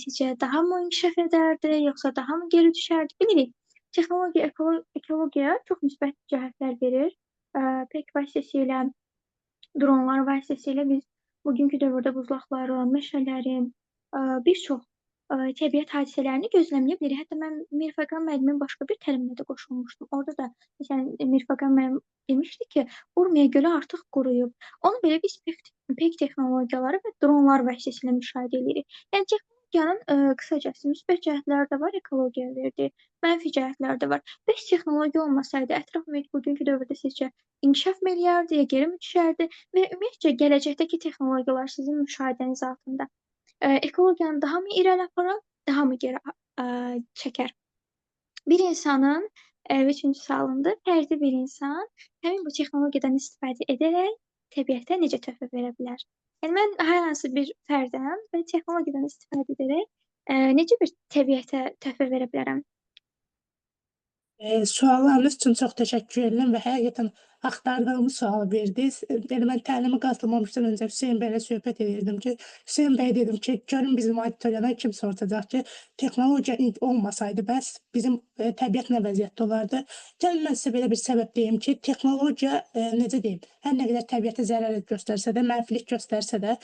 sizcə daha mı inkişaf edərdi, yoxsa daha mı geri düşərdi? Bilirik. Texnologiya ekologiyaya çox müsbət cəhətlər verir. Pek vasitəsilə dronlar vasitəsilə biz bugünkü dövrdə buzlaqların, meşələrin, bir çox təbiət hadisələrini gözləməyə bilirik. Hətta mən Mirfəqan müəllimin başqa bir təliminə də qoşulmuşdum. Orada da məsələn Mirfəqan müəllim demişdi ki, Urmiya gölü artıq quruyub. Onu belə biz pek texnologiyaları və dronlar vasitəsilə müşahidə edirik. Yəni texnologiyanın qısacası müsbət cəhətləri də var, ekologiyaya verdiyi, mənfi cəhətləri də var. Bəs texnologiya olmasaydı ətraf mühit bugünkü dövrdə sizcə inkişaf mı eləyərdi, ya geri mi düşərdi və ümumiyyətcə gələcəkdəki texnologiyalar sizin müşahidəniz altında ekologiyanı daha mı irəli aparar, daha mı geri çəkər? Bir insanın üçüncü sualımdır. Fərdi bir insan həmin bu texnologiyadan istifadə edərək təbiətə necə töhfə verə bilər? Yəni mən hər hansı bir fərdəm və texnologiyadan istifadə edərək necə bir təbiətə töhfə verə bilərəm? Suallarınız üçün çox təşəkkür edirəm və həqiqətən axtardığımız sualı verdiniz. Belə mən təlimi qatılmamışdan öncə Hüseyn bəylə söhbət edirdim ki, Hüseyn bəy dedim ki, görün bizim auditoriyadan kim soracaq ki, texnologiya olmasaydı bəs bizim təbiət nə vəziyyətdə olardı? Gəlin mən sizə belə bir səbəb deyim ki, texnologiya necə deyim, hər nə qədər təbiətə zərər göstərsə də, mənfilik göstərsə də,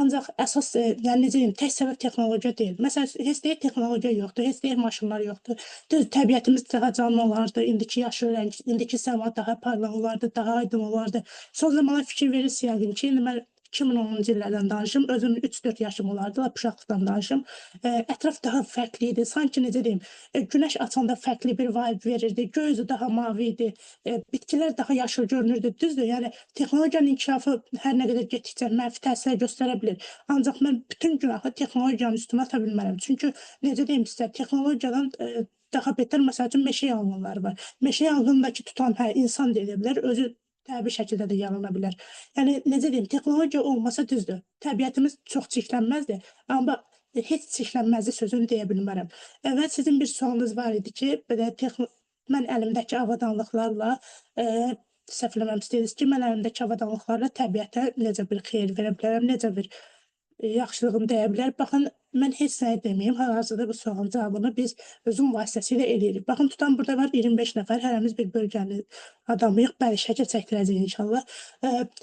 ancaq əsas, yəni necə deyim, tək səbəb texnologiya deyil. Məsələn, heç deyil texnologiya yoxdur, heç deyil maşınlar yoxdur. Düz təbiətimiz daha canlı olardı, indiki yaşıl rəng, indiki səma daha parlaq olardı, daha aydın olardı. Son zamanlar fikir verirsə yəqin ki, indi mən 2010-cu illərdən danışım, özüm 3-4 yaşım olardı, lap uşaqlıqdan danışım. Ətraf daha fərqli idi, sanki necə deyim, günəş açanda fərqli bir vibe verirdi, göy üzü daha mavi idi, bitkilər daha yaşıl görünürdü, düzdür? Yəni texnologiyanın inkişafı hər nə qədər getdikcə mənfi təsirlər göstərə bilir. Ancaq mən bütün günahı texnologiyanın üstünə ata bilmərəm. Çünki necə deyim sizə, texnologiyadan daha betər, məsəl üçün, meşə yanğınları var. Meşə yanğınındakı tutan insan deyə bilər, özü təbii şəkildə də yanına bilər. Yəni, necə deyim, texnologiya olmasa düzdür, təbiətimiz çox çirklənməzdi, amma heç çirklənməzdi sözünü deyə bilmərəm. Və sizin bir sualınız var idi ki, belə mən əlimdəki avadanlıqlarla, səhv eləməm istəyirsiniz ki, mən əlimdəki avadanlıqlarla təbiətə necə bir xeyir verə bilərəm, necə bir yaxşılığım deyə bilər. Baxın, mən heç nəyi deməyim, hal-hazırda bu sualın cavabını biz özün vasitəsilə eləyirik. Baxın, tutan burada var 25 nəfər, hərəmiz bir bölgənin adamıyıq, bəli, şəkil çəkdirəcəyik inşallah.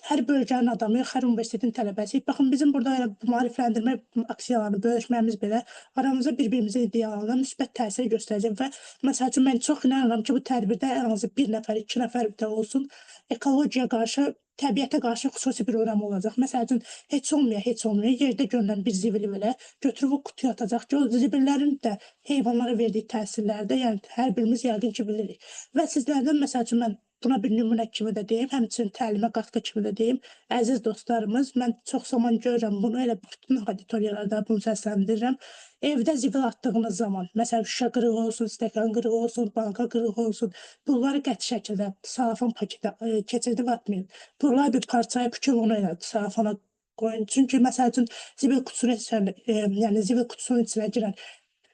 Hər bölgənin adamıyıq, hər universitetin tələbəsiyik. Baxın, bizim burada elə maarifləndirmə aksiyalarını bölüşməyimiz belə aramızda bir-birimizin idealına müsbət təsir göstərəcək və məsəl üçün, mən çox inanıram ki, bu tədbirdə ən azı bir nəfər, 2 nəfər də olsun, ekologiya qarşı, təbiətə qarşı xüsusi bir önəmi olacaq. Məsəl üçün, heç olmuyor, yerdə görünən bir zibili belə götürüb o qutuya atacaq ki, o zibillərin də heyvanlara verdiyi təsirləri də, yəni hər birimiz yəqin ki, bilirik. Və sizlərdən, məsəl üçün, mən buna bir nümunə kimi də deyim, həmçinin təlimə qatqı kimi də deyim. Əziz dostlarımız, mən çox zaman görürəm bunu, elə bütün auditoriyalarda bunu səsləndirirəm. Evdə zibil atdığınız zaman, məsələn, şüşə qırığı olsun, stəkan qırığı olsun, banka qırığı olsun, bunları qəti şəkildə salafan paketə keçirdib atmayın. Bunları bir parçaya büküb onu elə salafana qoyun. Çünki, məsəl üçün, zibil qutusunun içinə girən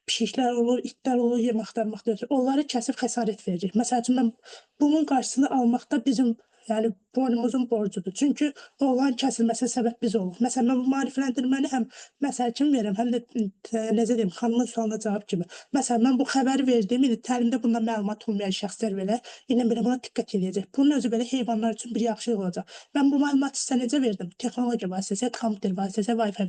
pişiklər olur, itlər olur, yem axtarmaqda ötürü. Onları kəsib xəsarət veririk. Məsəl üçün, mən bunun qarşısını almaqda bizim boynumuzun borcudur. Çünki onların kəsilməsinə səbəb biz oluq. Məsələn, mən bu maarifləndirməni həm məsəl kimi verirəm, həm də necə deyim, xanımın sualına cavab kimi. Məsələn, mən bu xəbəri verdiyim, indi təlimdə bundan məlumat olmayan şəxslər belə, indi belə buna diqqət edəcək. Bunun özü belə heyvanlar üçün bir yaxşılıq olacaq. Mən bu məlumatı sizə necə verdim? Texnologiya vasitəsilə, kompüter vasitəsilə, Wi-Fi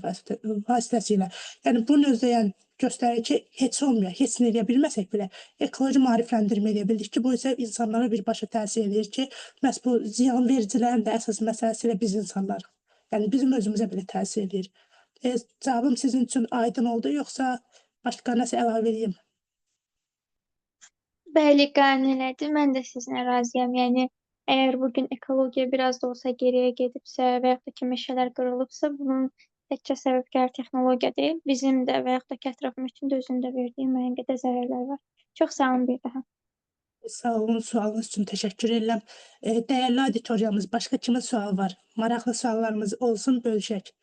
vasitəsilə. Yəni, bunun özü də göstərir ki, heç olmuyor, heç nə edə bilməsək belə ekoloji maarifləndirmə edə bildik ki, bu isə insanlara birbaşa təsir edir ki, məhz bu ziyan vericilərin də əsas məsələsi ilə biz insanlar, yəni bizim özümüzə belə təsir edir. Cavabım sizin üçün aydın oldu, yoxsa başqa nəsə əlavə edeyim? Bəli, qane elədi. Mən də sizinlə razıyam. Yəni, əgər bugün ekologiya biraz da olsa geriyə gedibsə və yaxud da ki, meşələr qırılıbsa, bunun təkcə səbəbkar texnologiya deyil, bizim də və yaxud da ki, ətrafımızın da özünün də verdiyi müəyyən qədər zərərlər var. Çox sağ olun bir daha. Sağ olun, sualınız üçün təşəkkür edirəm. Dəyərli auditoriyamız, başqa kimin sualı var? Maraqlı suallarımız olsun, bölüşək.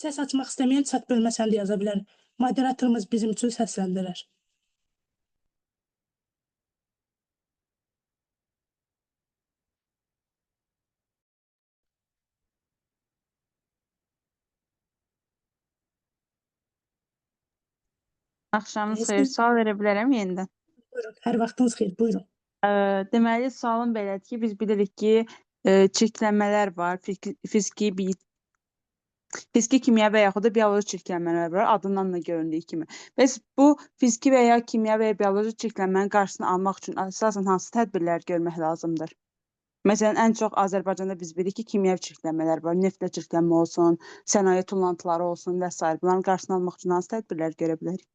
Səs açmaq istəməyən chat bölməsində yaza bilər. Moderatorumuz bizim üçün səsləndirir. Axşamınız xeyir, sual verə bilərəm yenidən. Buyurun, hər vaxtınız xeyir, buyurun. Deməli, sualım belədir ki, biz bilirik ki, çirklənmələr var, fiziki, kimya və yaxud da bioloji çirklənmələr var, adından da göründüyü kimi. Bəs bu fiziki və ya kimya və ya bioloji çirklənmənin qarşısını almaq üçün əsasən hansı tədbirlər görmək lazımdır? Məsələn, ən çox Azərbaycanda biz bilirik ki, kimyəvi çirklənmələr var, neftlə çirklənmə olsun, sənaye tullantıları olsun və s. Bunların qarşısını almaq üçün hansı tədbirlər görə bilərik?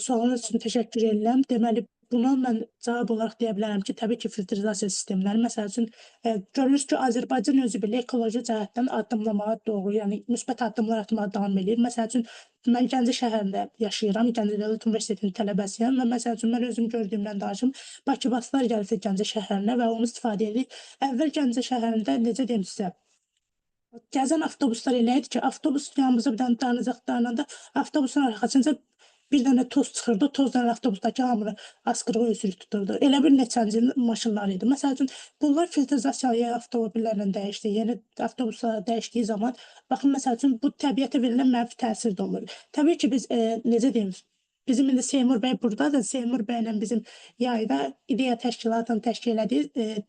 Sualınız üçün təşəkkür edirəm. Deməli, buna mən cavab olaraq deyə bilərəm ki, təbii ki, filtrizasiya sistemləri, məsəl üçün, görürüz ki, Azərbaycan özü belə ekoloji cəhətdən addımlamağa doğru, yəni müsbət addımlar atmağa davam edir. Məsəl üçün, mən Gəncə şəhərində yaşayıram, Gəncə Dövlət Universitetinin tələbəsiyəm və məsəl üçün, mən özüm gördüyümdən danışım, Bakıbasılar gəlsə Gəncə şəhərinə və onu istifadə edir. Əvvəl Gəncə şəhərində, necə deyim sizə, gəzən avtobuslar elə idi ki, avtobus yanımıza bir dənə dayanacaqlarında avtobusun arxasınca bir dənə toz çıxırdı, tozdan avtobusdakı hamını asqırığı üsürük tuturdu. Elə bir neçənci maşınlar idi. Məsəl üçün, bunlar filtrizasiya avtomobillərlə dəyişdi. Yeni avtobuslar dəyişdiyi zaman, baxın, məsəl üçün, bu təbiətə verilən mənfi təsir də olur. Təbii ki, biz, necə deyim, bizim indi Seymur bəy buradadır. Seymur bəylə bizim yayda ideya təşkilatının təşkil elədiyi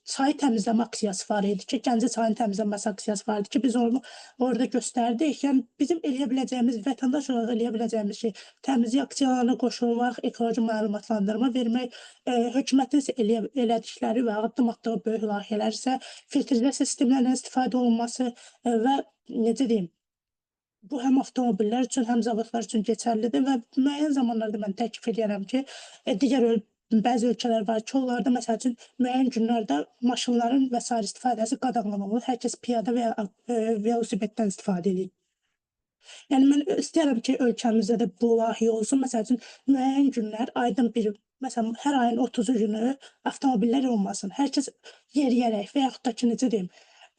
çayı təmizləmə aksiyası var idi ki, Gəncə çayını təmizləməsi aksiyası var idi ki, biz onu orada göstərdik. Yəni, bizim eləyə biləcəyimiz, vətəndaş olaraq eləyə biləcəyimiz şey, təmizlik aksiyalarına qoşulmaq, ekoloji məlumatlandırma vermək, hökumətin isə elədikləri və addım atdığı böyük layihələr isə filtrizasiya sistemlərindən istifadə olunması və necə deyim, bu həm avtomobillər üçün, həm zavodlar üçün keçərlidir və müəyyən zamanlarda mən təklif edirəm ki, bəzi ölkələr var ki, onlarda məsəl üçün müəyyən günlərdə maşınların və sair istifadəsi qadağanlanır. Hər kəs piyada və ya velosipeddən istifadə edir. Yəni, mən istəyərəm ki, ölkəmizdə də bu layihə olsun. Məsəl üçün, müəyyən günlər, aydın bir, məsələn, hər ayın 30-u günü avtomobillər olmasın. Hər kəs yeriyərək və yaxud da ki, necə deyim,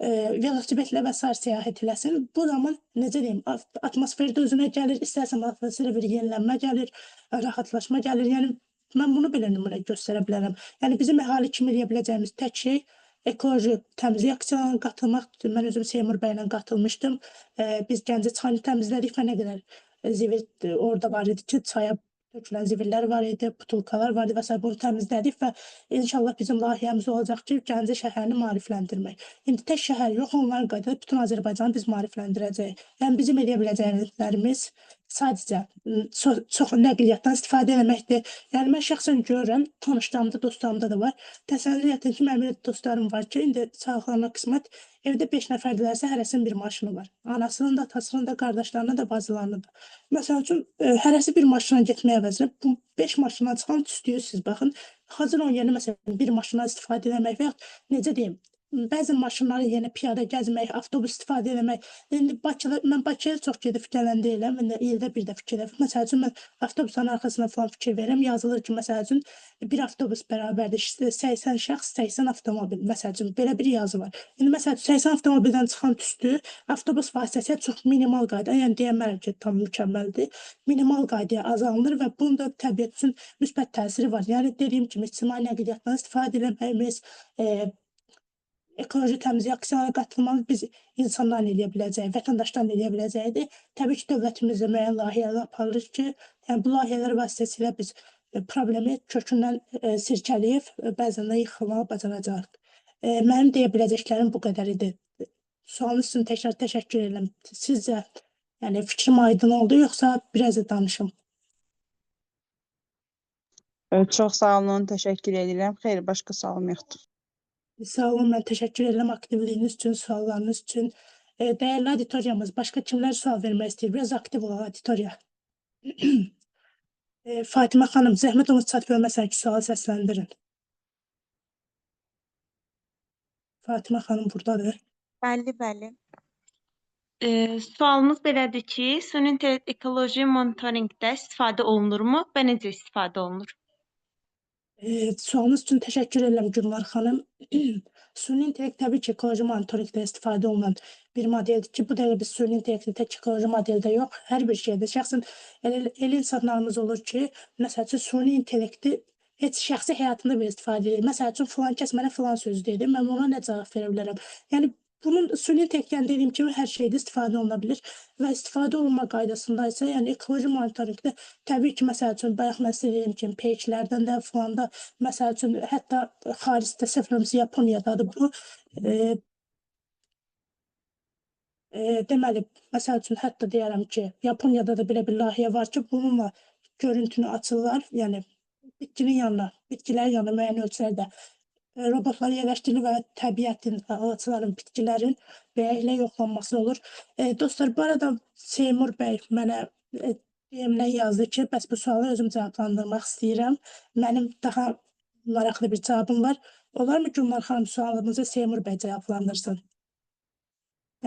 velosipedlə və sair səyahət eləsin. Bu zaman, necə deyim, atmosferdə özünə gəlir, istərsən atmosferə bir yenilənmə gəlir, rahatlaşma gəlir. Yəni, mən bunu belə nümunə göstərə bilərəm. Yəni, bizim əhali kimi eləyə biləcəyimiz tək şey ekoloji təmizlik aksiyalarına qatılmaqdır. Mən özüm Seymur bəylə qatılmışdım. Biz Gəncə çayını təmizlədik və nə qədər zivil orada var idi ki, çaya tökülən zivillər var idi, butulkalar var idi və s. Bunu təmizlədik və inşallah bizim layihəmiz olacaq ki, Gəncə şəhərini maarifləndirmək. İndi tək şəhər yox, onların qayda bütün Azərbaycanı biz maarifləndirəcəyik. Yəni, bizim eləyə biləcəklərimiz sadəcə çox nəqliyyatdan istifadə etməkdir. Yəni, mən şəxsən görürəm, tanışlarımda, dostlarımda da var. Təsəvvür edin ki, mənim dostlarım var ki, indi sağlıqlarına qismət evdə 5 nəfərdirlərsə, hərəsinin bir maşını var. Anasının da, atasının da, qardaşlarının da, bacılarının da. Məsəl üçün, hərəsi bir maşına getməyə əvəzinə, bu 5 maşından çıxan tüstüyü siz baxın, hazır onun yerinə məsələn bir maşından istifadə etmək və yaxud necə deyim, bəzi maşınları yenə piyada gəzmək, avtobus istifadə etmək. İndi mən Bakıya çox gedib gələndə eləm, ildə bir də fikir edirəm. Məsəl üçün, mən avtobusların arxasına falan fikir verirəm. Yazılır ki, məsəl üçün, bir avtobus bərabərdir, 80 şəxs, 80 avtomobil. Məsəl üçün, belə bir yazı var. İndi məsəl üçün, 80 avtomobildən çıxan tüstü avtobus vasitəsilə çox minimal qayda, yəni deyəmərəm ki, tam mükəmməldir, minimal qaydaya azalınır və bunun da təbiət üçün müsbət təsiri var. Yəni, dediyim kimi, ictimai nəqliyyatdan istifadə etməyimiz, ekoloji təmizlik aksiyalarına qatılmamız biz insanlarla eləyə biləcəyik, vətəndaşlarla eləyə biləcəkdir. Təbii ki, dövlətimizdə müəyyən layihələr aparılır ki, yəni bu layihələr vasitəsilə biz problemi kökündən sirkələyib, bəzən də yıxılmağı bacaracaq. Mənim deyə biləcəklərim bu qədər idi. Sualınız üçün təkrar təşəkkür edirəm. Sizcə, yəni fikrim aydın oldu, yoxsa biraz da danışım? Çox sağ olun, təşəkkür edirəm. Xeyr, başqa sualım yoxdur. Sağ olun, mən təşəkkür edirəm aktivliyiniz üçün, suallarınız üçün. Dəyərli auditoriyamız, başqa kimlər sual vermək istəyir? Biraz aktiv olaq auditoriya. Fatimə xanım, zəhmət olmasa chat bölməsindəki sualı səsləndirin. Fatimə xanım buradadır. Bəli, bəli. Sualımız belədir ki, süni intellekt ekoloji monitorinqdə istifadə olunurmu və necə istifadə olunur? Sualınız üçün təşəkkür edirəm Gülnar xanım. Süni intellekt təbii ki, ekoloji monitorinqdə istifadə olunan bir modeldir ki, bu dəqiqə biz süni intellekti tək ekoloji modeldə yox, hər bir şeydə şəxsən elə insanlarımız olur ki, məsəl üçün süni intellekti heç şəxsi həyatında belə istifadə edir. Məsəl üçün filan kəs mənə filan söz dedi, mən ona nə cavab verə bilərəm? Yəni bunun süni intellektin dediyim kimi hər şeydə istifadə oluna bilir və istifadə olunma qaydasında isə, yəni ekoloji monitorinqdə təbii ki, məsəl üçün bayaq mən sizə dediyim kimi peyçlərdən də filan da, məsəl üçün hətta xaricdə səhv Yaponiyadadır bu. Deməli, məsəl üçün hətta deyərəm ki, Yaponiyada da belə bir layihə var ki, bununla görüntünü açırlar, yəni bitkilərin yanına müəyyən ölçülərdə robotlar yerləşdirilir və təbiətin, ağacların, bitkilərin belə yoxlanması olur. Dostlar, bu arada Seymur bəy mənə DM-dən yazdı ki, bəs bu sualı özüm cavablandırmaq istəyirəm. Mənim daha maraqlı bir cavabım var. Olarmı Gülnar xanım sualımızı Seymur bəy cavablandırsın?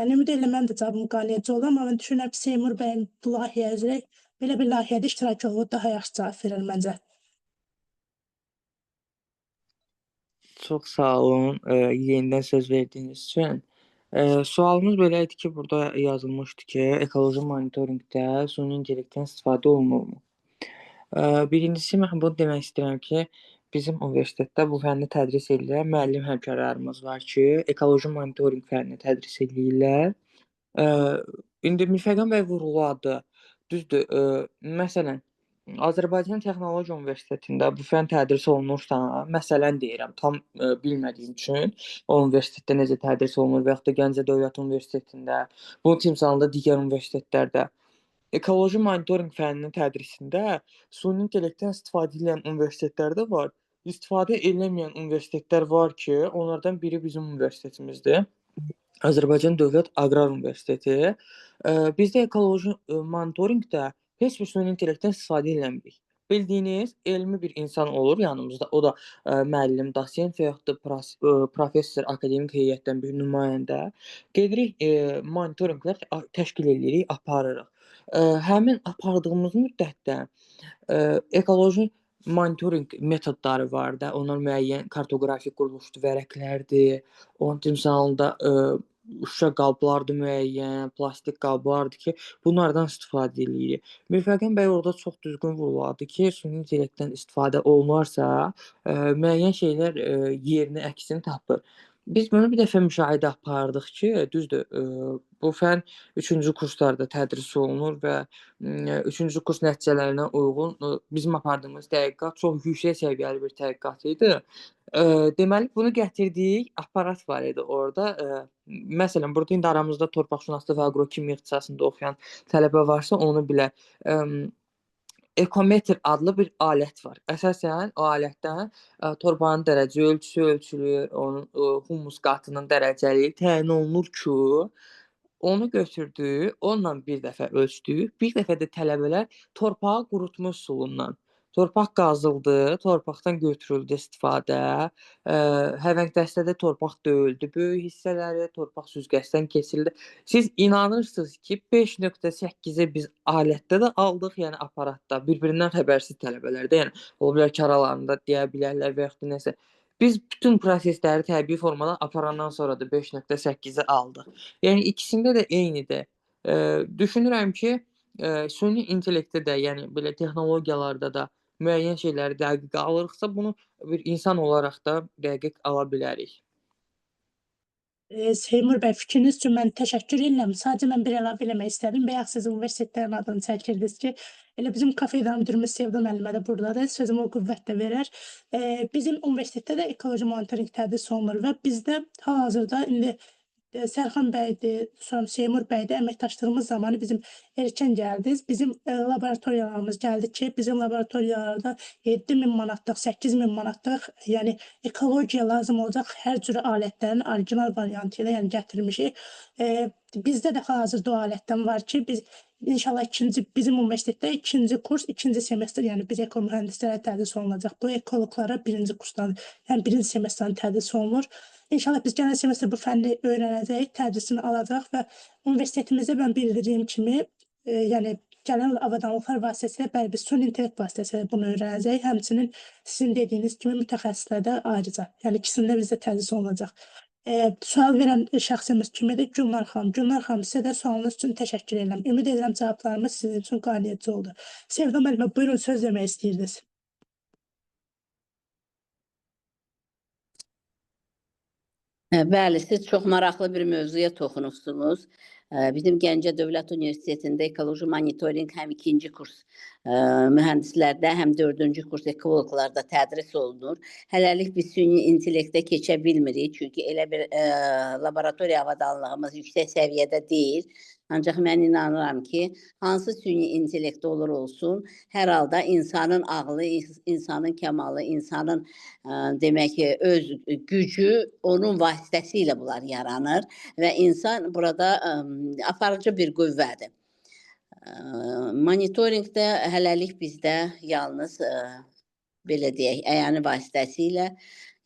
Yəni, ümid edirəm mən də cavabım qaniyyətcə olur, amma mən düşünürəm ki, Seymur bəyin bu layihəyə üzrə belə bir layihədə iştirak olub daha yaxşı cavab verir məncə. Çox sağ olun yenidən söz verdiyiniz üçün. Sualımız belə idi ki, burada yazılmışdı ki, ekoloji monitorinqdə süni intellektdən istifadə olunurmu? Birincisi, mən bunu demək istəyirəm ki, bizim universitetdə bu fənni tədris edən müəllim həmkarlarımız var ki, ekoloji monitorinq fənnini tədris edirlər. İndi Mirfəqan bəy vurğuladı. Düzdür, məsələn, Azərbaycan Texnologiya Universitetində bu fənn tədris olunursa, məsələn deyirəm, tam bilmədiyim üçün o universitetdə necə tədris olunur və yaxud da Gəncə Dövlət Universitetində, bunun timsalında digər universitetlərdə ekoloji monitorinq fənninin tədrisində süni intellektdən istifadə edən universitetlər də var. İstifadə eləməyən universitetlər var ki, onlardan biri bizim universitetimizdir. Azərbaycan Dövlət Aqrar Universiteti. Bizdə ekoloji monitorinqdə heç bir süni intellektdən istifadə eləmirik. Bildiyiniz elmi bir insan olur yanımızda, o da müəllim, dosent və yaxud da professor, akademik heyətdən bir nümayəndə. Gedirik, monitorinqlər təşkil edirik, aparırıq. Həmin apardığımız müddətdə ekoloji monitorinq metodları var da, onlar müəyyən kartoqrafik quruluşlu vərəqlərdir, onun timsalında şüşə qablardır müəyyən, plastik qablardır ki, bunlardan istifadə edirik. Mirfəqan bəy orada çox düzgün vurğuladı ki, süni intellektdən istifadə olunarsa, müəyyən şeylər yerini, əksini tapır. Biz bunu bir dəfə müşahidə apardıq ki, düzdür, bu fənn 3-cü kurslarda tədris olunur və 3-cü kurs nəticələrinə uyğun bizim apardığımız tədqiqat çox yüksək səviyyəli bir tədqiqat idi. Deməli, bunu gətirdik, aparat var idi orada. Məsələn, burada indi aramızda torpaqşünaslıq və aqrokimya ixtisasında oxuyan tələbə varsa, onu bilər. Ekometr adlı bir alət var. Əsasən o alətdən torpağın dərəcə ölçüsü ölçülür, onun humus qatının dərəcəliyi təyin olunur ki, onu götürdük, onunla bir dəfə ölçdük, bir dəfə də tələbələr torpağı qurutma üsulundan. Torpaq qazıldı, torpaqdan götürüldü istifadə, həvəng dəstədə torpaq döyüldü, böyük hissələri torpaq süzgəcdən keçirildi. Siz inanırsınız ki, 5.8-i biz alətdə də aldıq, yəni aparatda, bir-birindən xəbərsiz tələbələrdə, yəni ola bilər ki, aralarında deyə bilərlər və yaxud da nəsə. Biz bütün prosesləri təbii formada aparandan sonra da 5.8-i aldıq. Yəni ikisində də eynidir. Düşünürəm ki, süni intellektdə də, yəni belə texnologiyalarda da müəyyən şeyləri dəqiq alırıqsa, bunu bir insan olaraq da dəqiq ala bilərik. Seymur bəy, fikriniz üçün mən təşəkkür edirəm. Sadəcə mən bir əlavə eləmək istədim. Bayaq siz universitetlərin adını çəkirdiniz ki, elə bizim kafe müdürümüz Sevda müəllimə də burdadır. Sözümə o qüvvət də verər. Bizim universitetdə də ekoloji monitorinq tədris olunur və bizdə hal-hazırda indi Sərxan bəydir, sonra Seymur bəydir, əməkdaşlığımız zamanı bizim erkən gəldiniz. Bizim laboratoriyalarımız gəldi ki, bizim laboratoriyalarda 7.000 manatlıq, 8.000 manatlıq, yəni ekologiya lazım olacaq hər cürə alətlərin orijinal variantı ilə yəni gətirmişik. Bizdə də hal-hazırda o alətdən var ki, biz İnşallah bizim universitetdə 2-ci kurs, 2-ci semestr, yəni biz ekomühəndislərə tədris olunacaq. Bu ekoloqlara 1-ci kursdan, yəni 1-ci semestrdən tədris olunur. İnşallah biz gələn semestr bu fənni öyrənəcəyik, tədrisini alacaq və universitetimizdə mən bildirdiyim kimi, yəni gələn avadanlıqlar vasitəsilə bəli biz süni intellekt vasitəsilə bunu öyrənəcəyik. Həmçinin sizin dediyiniz kimi mütəxəssislərdə ayrıca, yəni ikisində bizdə tədris olunacaq. Sual verən şəxsimiz kimdir? Gülnar xanım. Gülnar xanım, sizə də sualınız üçün təşəkkür edirəm. Ümid edirəm cavablarımız sizin üçün qaniyyətli oldu. Sevda müəllimə, buyurun söz demək istəyirdiniz. Bəli, siz çox maraqlı bir mövzuya toxunursunuz. Bizim Gəncə Dövlət Universitetində ekoloji monitorinq həm 2-ci kurs mühəndislərdə, həm 4-cü kurs ekoloqlarda tədris olunur. Hələlik biz süni intellektə keçə bilmirik, çünki elə bir laboratoriya avadanlığımız yüksək səviyyədə deyil. Ancaq mən inanıram ki, hansı süni intellekt olur olsun, hər halda insanın ağlı, insanın kəmalı, insanın demək ki, öz gücü onun vasitəsilə bunlar yaranır və insan burada aparıcı bir qüvvədir. Monitorinqdə hələlik bizdə yalnız belə deyək, əyani vasitəsilə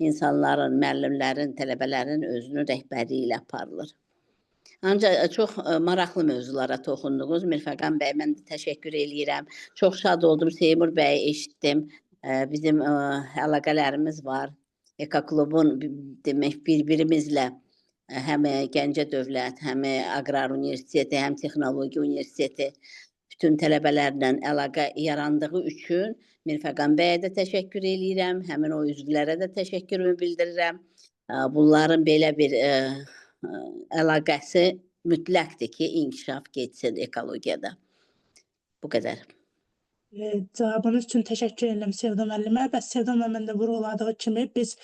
insanların, müəllimlərin, tələbələrin özünün rəhbəri ilə aparılır. Ancaq çox maraqlı mövzulara toxundunuz. Mirfəqan bəy, mən də təşəkkür eləyirəm. Çox şad oldum, Seymur bəyi eşitdim. Bizim əlaqələrimiz var. Ekoklubun demək bir-birimizlə həm Gəncə Dövlət, həm Aqrar Universiteti, həm Texnologiya Universiteti bütün tələbələrlə əlaqə yarandığı üçün Mirfəqan bəyə də təşəkkür eləyirəm. Həmin o üzvlərə də təşəkkürümü bildirirəm. Bunların belə bir əlaqəsi mütləqdir ki, inkişaf getsin ekologiyada. Bu qədər. Cavabınız üçün təşəkkür edirəm Sevda müəllimə. Bəs Sevda müəlliməndə vurğuladığı kimi biz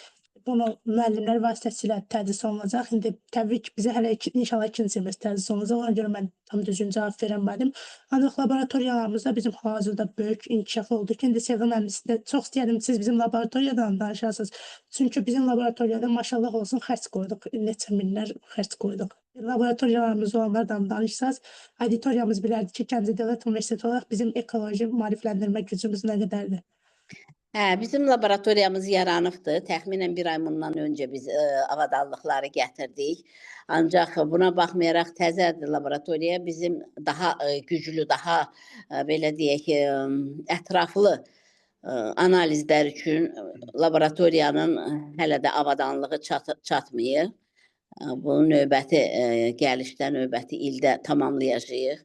bunu müəllimlər vasitəsilə tədris olunacaq. İndi təbii ki, bizə hələ inşallah 2-ci semestr tədris olunacaq. Ona görə mən tam düzgün cavab verəmədim. Ancaq laboratoriyalarımızda bizim hal-hazırda böyük inkişaf oldu ki, indi Sevda müəllimə çox istəyərdim siz bizim laboratoriyadan danışarsınız. Çünki bizim laboratoriyada maşallah olsun xərc qoyduq, neçə minlər xərc qoyduq. Laboratoriyalarımız olanlardan danışsaz, auditoriyamız bilərdi ki, Gəncə Dövlət Universiteti olaraq bizim ekoloji maarifləndirmə gücümüz nə qədərdir? Bizim laboratoriyamız yaranıbdır. Təxminən bir ay bundan öncə biz avadanlıqları gətirdik. Ancaq buna baxmayaraq təzədir laboratoriya bizim daha güclü, daha belə deyək, ətraflı analizlər üçün laboratoriyanın hələ də avadanlığı çatmayır. Bu növbəti gəlişdə, növbəti ildə tamamlayacağıq.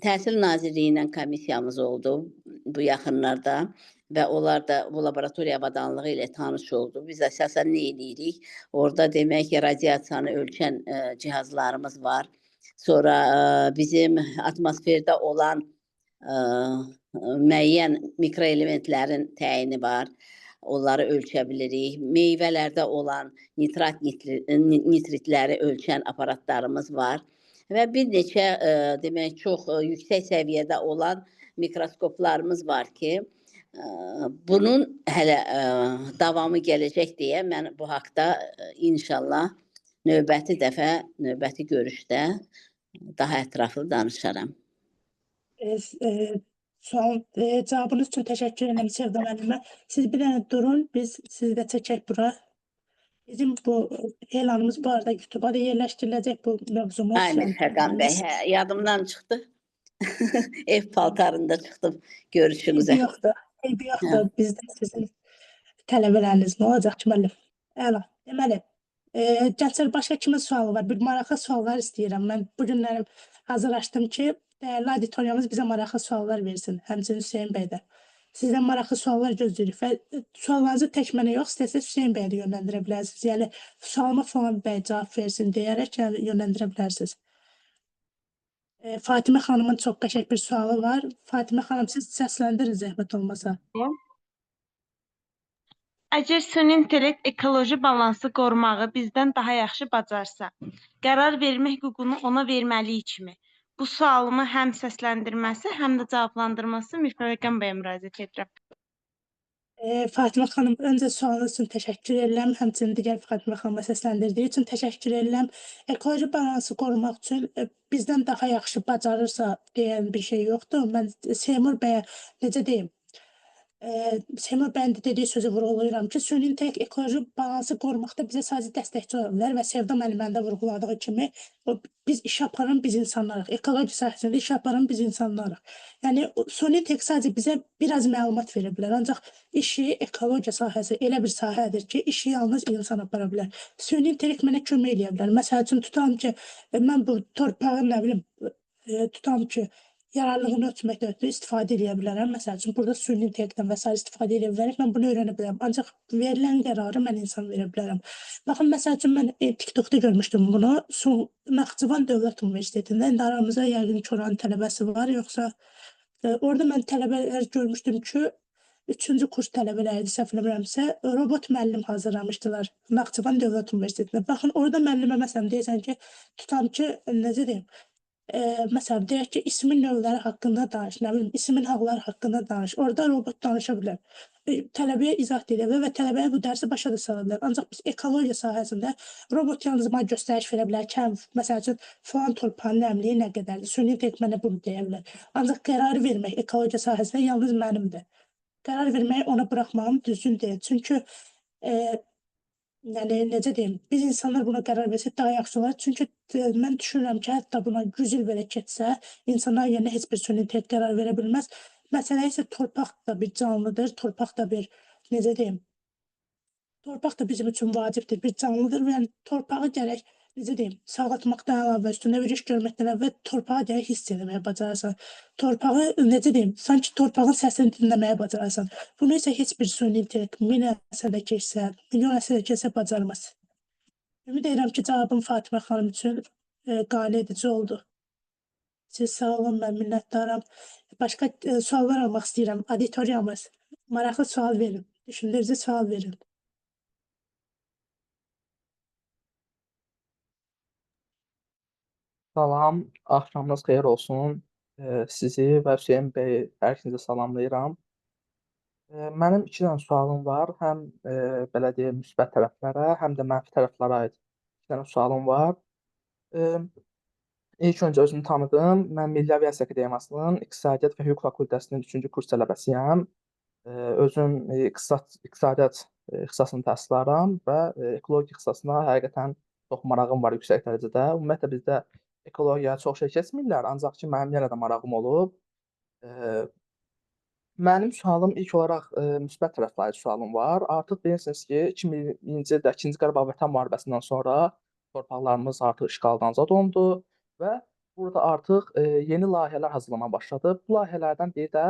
Təhsil Nazirliyi ilə komissiyamız oldu bu yaxınlarda və onlar da bu laboratoriya avadanlığı ilə tanış oldu. Biz əsasən nə edirik? Orada demək ki, radiasiyanı ölçən cihazlarımız var. Sonra bizim atmosferdə olan müəyyən mikroelementlərin təyini var. Onları ölçə bilirik. Meyvələrdə olan nitrat, nitritləri ölçən aparatlarımız var. Və bir neçə demək çox yüksək səviyyədə olan mikroskoplarımız var ki, bunun hələ davamı gələcək deyə mən bu haqda inşallah növbəti dəfə, növbəti görüşdə daha ətraflı danışaram. Cavabınız üçün təşəkkür edirəm Sevda müəllimə. Siz bir dənə durun, biz sizi də çəkək bura. Bizim bu elanımız bu arada YouTube-da yerləşdiriləcək bu mövzumuz. Ay Mirfəqan bəy, yadımdan çıxdı. Ev paltarında çıxdım görüşünüzə. Eybi yoxdur. Bizdə sizin tələbələriniz nə olacaq ki, müəllim? Əla. Deməli, gənclər başqa kimin sualı var? Bir maraqlı suallar istəyirəm. Mən bu günlərim hazırlaşdım ki, dəyərli auditoriyamız bizə maraqlı suallar versin. Həmçinin Hüseyin bəy də. Sizdən maraqlı suallar gözləyirik və suallarınızı tək mənə yox, istəsəz Hüseyin bəyə də yönləndirə bilərsiniz. Yəni, sualıma falan bəy cavab versin deyərək yönləndirə bilərsiniz. Fatimə xanımın çox qəşəng bir sualı var. Fatimə xanım, siz səsləndirin zəhmət olmasa. Əgər süni intellekt ekoloji balansı qorumağı bizdən daha yaxşı bacarsa, qərar vermək hüququnu ona verməliyikmi? Bu sualımı həm səsləndirməsi, həm də cavablandırması Mirfəqan bəyə müraciət edirəm. Fatimə xanım, öncə sualınız üçün təşəkkür edirəm. Həmçinin digər Fatimə xanıma səsləndirdiyi üçün təşəkkür edirəm. Ekoloji balansı qorumaq üçün bizdən daha yaxşı bacarırsa deyən bir şey yoxdur. Mən Seymur bəyə necə deyim? Seymur bəyin də dediyi sözü vurğulayıram ki, süni intellekt ekoloji balansı qorumaqda bizə sadəcə dəstəkçi ola bilər və Sevda müəllimənin də vurğuladığı kimi biz iş aparan biz insanlarıq. Ekologiya sahəsində iş aparan biz insanlarıq. Yəni süni intellekt sadəcə bizə biraz məlumat verə bilər. Ancaq işi ekologiya sahəsi elə bir sahədir ki, işi yalnız insan apara bilər. Süni intellekt mənə kömək edə bilər. Məsəl üçün tutam ki, mən bu torpağın nə bilim tutam ki, yararlılığını ölçməkdə ötrü istifadə edə bilərəm. Məsəl üçün, burada süni intellektdən və sair istifadə edə bilərək mən bunu öyrənə bilərəm. Ancaq verilən qərarı mən insan verə bilərəm. Baxın, məsəl üçün, mən TikTokda görmüşdüm bunu. Naxçıvan Dövlət Universitetində, indi aramızda yəqin ki, oranın tələbəsi var, yoxsa orada mən tələbələr görmüşdüm ki, 3-cü kurs tələbələri səhv eləmirəmsə, robot müəllim hazırlamışdılar Naxçıvan Dövlət Universitetində. Baxın, orada müəllimə məsələn deyəsən ki, tutam ki, necə deyim, məsələn, deyək ki, ismin növləri haqqında danış, nə bilim, ismin halları haqqında danış. Orada robot danışa bilər. Tələbəyə izah edə bilər və tələbəyə bu dərsi başa da sala bilər. Ancaq biz ekologiya sahəsində robot yalnız mənə göstəriş verə bilər ki, məsəl üçün, falan torpağın nəmliyi nə qədərdir? Süni intellekt mənə bunu deyə bilər. Ancaq qərar vermək ekologiya sahəsində yalnız mənimdir. Qərar verməyi ona buraxmağım düzgün deyil. Çünki yəni necə deyim, biz insanlar buna qərar versək daha yaxşı olar. Çünki mən düşünürəm ki, hətta buna 100 il belə keçsə, insanlar yerinə heç bir süni intellekt qərar verə bilməz. Məsələ isə torpaq da bir canlıdır, torpaq da bir, necə deyim, torpaq da bizim üçün vacibdir, bir canlıdır və yəni torpağı gərək, necə deyim, sağaltmaqdan əlavə, üstündə bir iş görməkdən əvvəl torpağı gərək hiss etməyə bacarasan. Torpağı, necə deyim, sanki torpağın səsini dinləməyə bacarasan. Bunu isə heç bir süni intellekt 1000 əsrdə keçsə, milyon əsrdə keçsə bacarmaz. Ümid edirəm ki, cavabım Fatimə xanım üçün qane edici oldu. Siz sağ olun, mən minnətdaram. Başqa suallar almaq istəyirəm. Auditoriyamız, maraqlı sual verin, düşündürücü sual verin. Salam, axşamınız xeyir olsun. Sizi və Hüseyn bəy hər ikinizi salamlayıram. Mənim 2 dənə sualım var. Həm belə deyim, müsbət tərəflərə, həm də mənfi tərəflərə aid 2 dənə sualım var. İlk öncə özümü tanıdım. Mən Milli Aviasiya Akademiyasının İqtisadiyyat və Hüquq fakültəsinin 3-cü kurs tələbəsiyəm. Özüm iqtisadiyyat ixtisasını təhsil alıram və ekologiya ixtisasına həqiqətən çox marağım var yüksək dərəcədə. Ümumiyyətlə bizdə ekologiyaya çox şey keçmirlər, ancaq ki, mənim yenə də marağım olub. Mənim sualım ilk olaraq müsbət tərəflərə sualım var. Artıq bilirsiniz ki, 2000-ci ildə 2-ci Qarabağ Vətən müharibəsindən sonra torpaqlarımız artıq işğaldan azad olundu və burada artıq yeni layihələr hazırlamağa başladı. Bu layihələrdən biri də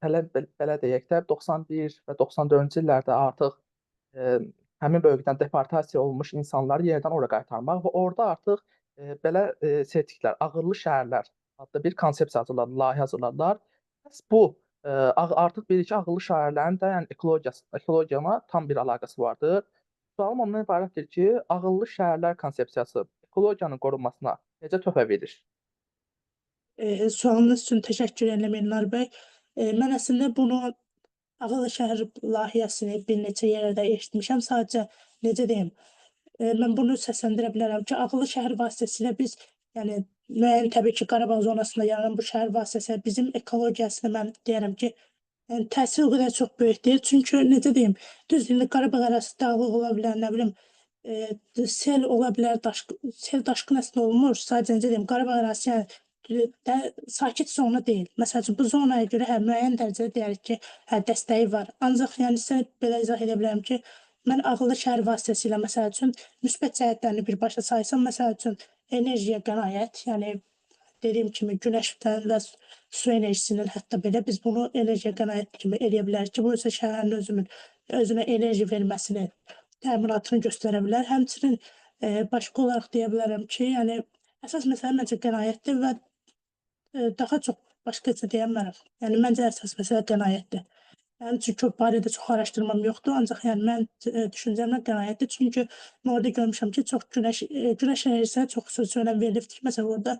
belə deyək də 91 və 94-cü illərdə artıq həmin bölgədən deportasiya olmuş insanları yenidən ora qaytarmaq və orada artıq belə seçdiklər, ağıllı şəhərlər adlı bir konsepsiya hazırladılar, layihə hazırladılar. Bəs bu artıq bilirik ki, ağıllı şəhərlərin də yəni ekologiyana tam bir əlaqəsi vardır. Sualım ondan ibarətdir ki, ağıllı şəhərlər konsepsiyası ekologiyanın qorunmasına necə töhfə verir? Sualınız üçün təşəkkür edirəm Elnar bəy. Mən əslində bunu ağıllı şəhər layihəsini bir neçə yerdə eşitmişəm. Sadəcə necə deyim, mən bunu səsləndirə bilərəm ki, ağıllı şəhər vasitəsilə biz, yəni müəyyən təbii ki, Qarabağ zonasında yaranan bu şəhər vasitəsilə bizim ekologiyasına mən deyərəm ki, yəni təsiri o qədər çox böyük deyil. Çünki necə deyim, düz indi Qarabağ ərazisi dağlıq ola bilər, nə bilim, sel ola bilər, sel daşqın əslində olmur. Sadəcə necə deyim, Qarabağ ərazisi yəni sakit zona deyil. Məsəl üçün, bu zonaya görə müəyyən dərəcədə deyərik ki, dəstəyi var. Ancaq yəni sizə belə izah edə bilərəm ki, mən ağıllı şəhər vasitəsilə, məsəl üçün, müsbət cəhətlərini birbaşa saysam, məsəl üçün, enerjiyə qənaət, yəni dediyim kimi, günəşdən və su enerjisinin hətta belə biz bunu enerjiyə qənaət kimi eləyə bilərik ki, bu isə şəhərin özünə enerji verməsini, təminatını göstərə bilər. Həmçinin başqa olaraq deyə bilərəm ki, yəni əsas məsələ məncə qənaətdir və daha çox başqa heç nə deyə bilmərəm. Yəni məncə əsas məsələ qənaətdir. Yəni çünki o barədə çox araşdırmam yoxdur, ancaq yəni mən düşüncəmlə qənaətdir. Çünki mən orada görmüşəm ki, çox günəş enerjisinə çox xüsusi önəm verilibdir ki, məsələn orada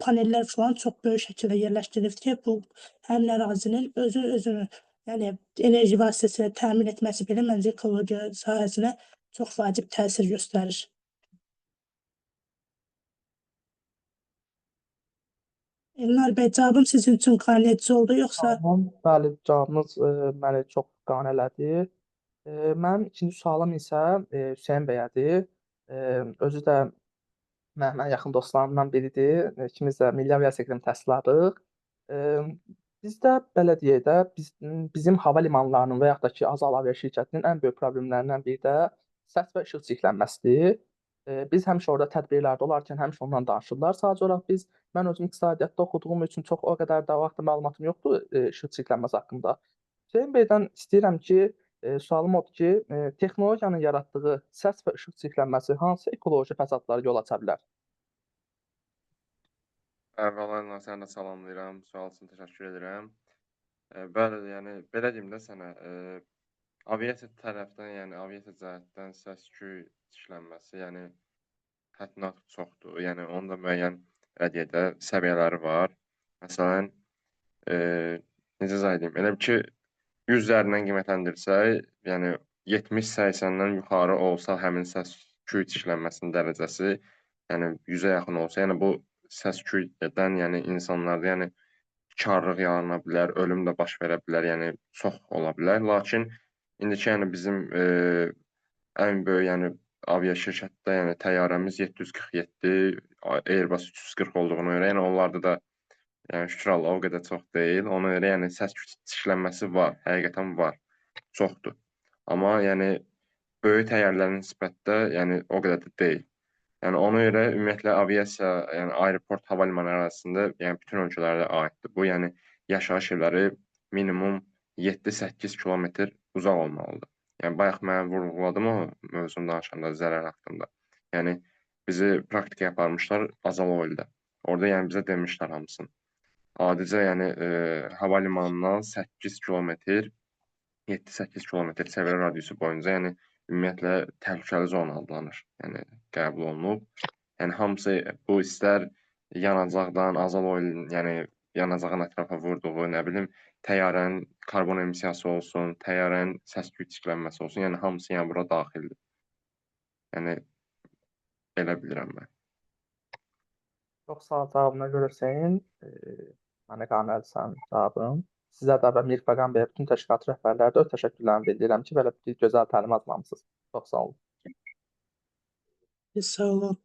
panellər falan çox böyük şəkildə yerləşdirilibdir ki, bu həmin ərazinin özünü yəni enerji vasitəsilə təmin etməsi belə məncə ekologiya sahəsinə çox vacib təsir göstərir. Elnar bəy, cavabım sizin üçün qane edici oldu, yoxsa? Tamam, bəli, cavabınız məni çox qane elədi. Mənim ikinci sualım isə Hüseyn bəyədir. Özü də məndən yaxın dostlarımdan biridir. İkimiz də Milli Aviasiya Akademiyasında təhsil aldıq. Bizdə belə deyək də, bizim hava limanlarının və yaxud da ki, Azal Aviya şirkətinin ən böyük problemlərindən biri də səs və işıq çirklənməsidir. Biz həmişə orada tədbirlərdə olarkən həmişə ondan danışırlar. Sadəcə olaraq mən özüm iqtisadiyyatda oxuduğum üçün çox o qədər də vaxt məlumatım yoxdur işıq çirklənməsi haqqında. Hüseyn bəydən istəyirəm ki, sualım odur ki, texnologiyanın yaratdığı səs və işıq çirklənməsi hansı ekoloji fəsadlara yol aça bilər? Əvvəla səni də salamlayıram, sual üçün təşəkkür edirəm. Bəli, yəni belə deyim də sənə, aviasiya tərəfdən, yəni aviasiya cəhətdən səs-küy çirklənməsi, yəni həddindən artıq çoxdur. Yəni onun da müəyyən belə deyək də səviyyələri var. Məsələn, necə izah edeyim? Elə bil ki, 100 üzərindən qiymətləndirsək, yəni 70-80-dən yuxarı olsa həmin səs-küy çirklənməsinin dərəcəsi, yəni 100-ə yaxın olsa, yəni bu səs-küydən, yəni insanlarda, yəni karlıq yarana bilər, ölüm də baş verə bilər, yəni çox ola bilər. Lakin indiki yəni bizim ən böyük yəni avia şirkətdə, yəni təyyarəmiz 747, Airbus 340 olduğuna görə, yəni onlarda da yəni şükür Allaha o qədər çox deyil. Ona görə yəni səs-küy çirklənməsi var, həqiqətən var, çoxdur. Amma yəni böyük təyyarələrə nisbətdə yəni o qədər də deyil. Yəni ona görə ümumiyyətlə aviasiya, yəni aeroport, hava limanı ərazisində, yəni bütün ölkələrdə aiddir. Bu, yəni yaşayış evləri minimum 7-8 kilometr uzaq olmalıdır. Yəni bayaq mən vurğuladım o mövzunu danışanda zərər haqqında. Yəni bizi praktika aparmışlar Azal Oil'də. Orada yəni bizə demişlər hamısını. Adicə yəni hava limanından 8 kilometr, 7-8 kilometr çevrə radiusu boyunca, yəni ümumiyyətlə təhlükəli zona adlanır. Yəni qəbul olunub. Yəni hamısı bu istər yanacaqdan, Azal Oil'in, yəni yanacağın ətrafa vurduğu, nə bilim, təyyarənin karbon emissiyası olsun, təyyarənin səs-küy çirklənməsi olsun, yəni hamısı yəni bura daxildir. Yəni belə bilirəm mən. Çox sağ ol cavabına görə Hüseyn. Mənə qanəlisən cavabın. Sizə də və Mir Fəqan bəyə bütün təşkilat rəhbərləri də öz təşəkkürlərimi bildirirəm ki, belə bir gözəl təlim almamısınız. Çox sağ olun. Sağ olun.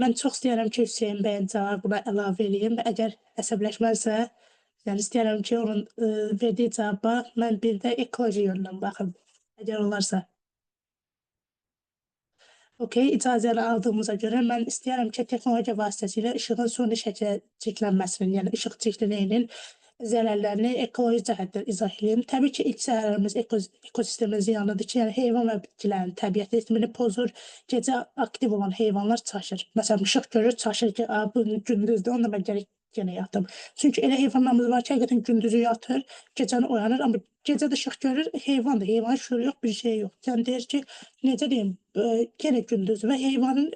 Mən çox istəyərəm ki, Hüseyn bəyin cavabına əlavə eləyim və əgər əsəbləşməzsə, yəni istəyərəm ki, onun verdiyi cavaba mən bir də ekoloji yöndən baxım, əgər olarsa. Okey, icazəni aldığımıza görə mən istəyərəm ki, texnologiya vasitəsilə işığın suni şəklə çirklənməsinin, yəni işıq çirkləniyinin zərərlərini ekoloji cəhətdən izah edeyim. Təbii ki, ilk zərərimiz ekosistemin ziyanıdır ki, yəni heyvan və bitkilərin təbiət ritmini pozur. Gecə aktiv olan heyvanlar çaşır. Məsələn, işıq görür, çaşır ki, bu gündüzdür, onda mən gərək yenə yatım. Çünki elə heyvanlarımız var ki, həqiqətən gündüzü yatır, gecəni oyanır, amma gecə də işıq görür, heyvandır, heyvanın şüuru yox, bir şey yox. Yəni deyir ki, necə deyim, yenə gündüzdür və heyvanın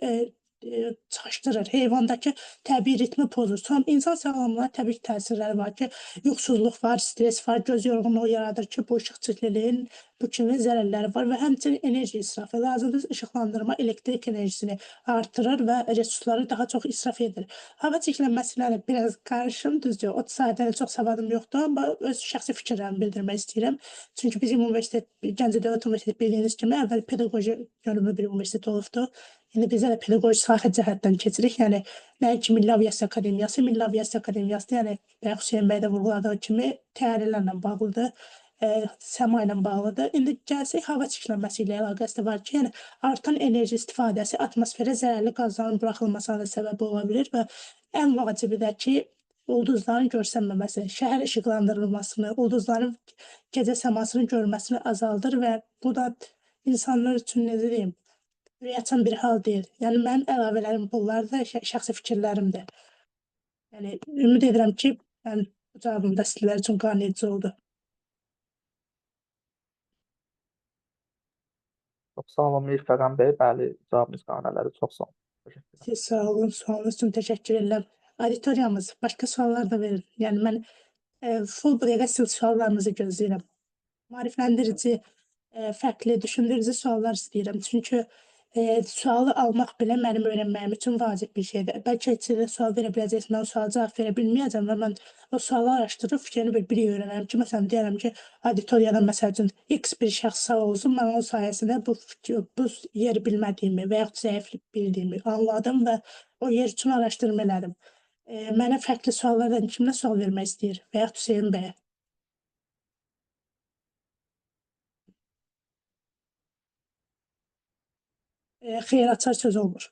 çaşdırır, heyvandakı təbii ritmi pozur. Sonra insan sağlamlığına təbii ki, təsirləri var ki, yuxusuzluq var, stres var, göz yorğunluğu yaradır ki, bu işıq çirkliliyin bu kimi zərərləri var və həmçinin enerji israfı. Lazımdır işıqlandırma elektrik enerjisini artırır və resursları daha çox israf edir. Hava çirklənməsilə biraz qarışım, düzdür. O sahədə çox savadım yoxdur, amma öz şəxsi fikirlərimi bildirmək istəyirəm. Çünki bizim universitet, Gəncə Dövlət Universiteti bildiyiniz kimi əvvəl pedaqoji yönümlü bir universitet olubdur. İndi bizə də pedaqoji sahə cəhətdən keçirik. Yəni nəinki Milli Aviasiya Akademiyası, Milli Aviasiya Akademiyası, yəni Hüseyn bəy də vurğuladığı kimi təyyarələrlə bağlıdır, səma ilə bağlıdır. İndi gəlsək hava çirklənməsi ilə əlaqəsi var ki, yəni artan enerji istifadəsi atmosferə zərərli qazların buraxılmasına da səbəb ola bilir və ən vacibi də ki, ulduzların görsənməməsi, şəhər işıqlandırılmasını, ulduzların gecə səmasını görməsini azaldır və bu da insanlar üçün necə deyim, ürəkaçan bir hal deyil. Yəni mənim əlavələrim bunlar da şəxsi fikirlərimdir. Yəni ümid edirəm ki, mən bu cavabım da sizlər üçün qane edici oldu. Çox sağ olun Mir Fəqan bəy. Bəli, cavabınız qanələri çox sağ olun. Təşəkkürlər. Siz sağ olun, sualınız üçün təşəkkür edirəm. Auditoriyamız, başqa suallar da verin. Yəni mən full bu dəqiqə siz suallarınızı gözləyirəm. Maarifləndirici, fərqli, düşündürücü suallar istəyirəm. Çünki Sualı almaq belə mənim öyrənməyim üçün vacib bir şeydir. Bəlkə sizə sual verə biləcəksiniz, mən o suala cavab verə bilməyəcəm və mən o sualı araşdırıb fikrini bir öyrənərəm ki, məsələn deyərəm ki, auditoriyada məsəl üçün X bir şəxs sağ olsun, mən onun sayəsində bu yeri bilmədiyimi və yaxud zəif bildiyimi anladım və o yer üçün araşdırma elədim. Mənə fərqli suallardan kimə sual vermək istəyir və yaxud Hüseyn bəyə? Xeyr, açar söz olmur.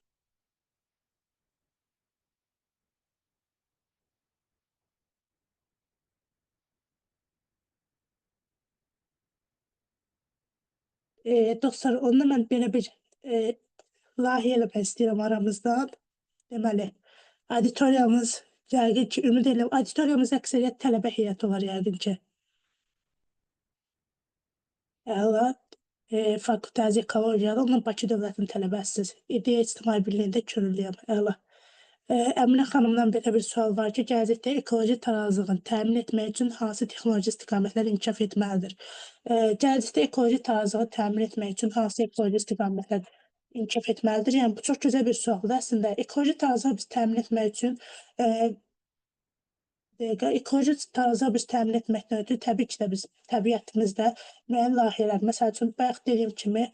Dostlar, onda mən belə bir layihə eləmək istəyirəm aramızdan. Deməli, auditoriyamız yəqin ki, ümid edirəm, auditoriyamız əksəriyyət tələbə heyəti olar yəqin ki. Əla, fakültə ekologiyalı, ondan Bakı Dövlətinin tələbəsiz. İdeya İctimai Birliyində könüllüyəm. Əla. Əminə xanımdan belə bir sual var ki, gələcəkdə ekoloji tarazlığın təmin etmək üçün hansı texnoloji istiqamətlər inkişaf etməlidir? Gələcəkdə ekoloji tarazlığı təmin etmək üçün hansı ekoloji istiqamətlər inkişaf etməlidir? Yəni, bu çox gözəl bir sualdır. Əslində, ekoloji tarazlığı biz təmin etmək üçün ekoloji tarazlığı biz təmin etməkdən ötürü təbii ki də biz təbiətimizdə müəyyən layihələr, məsəl üçün, bayaq dediyim kimi,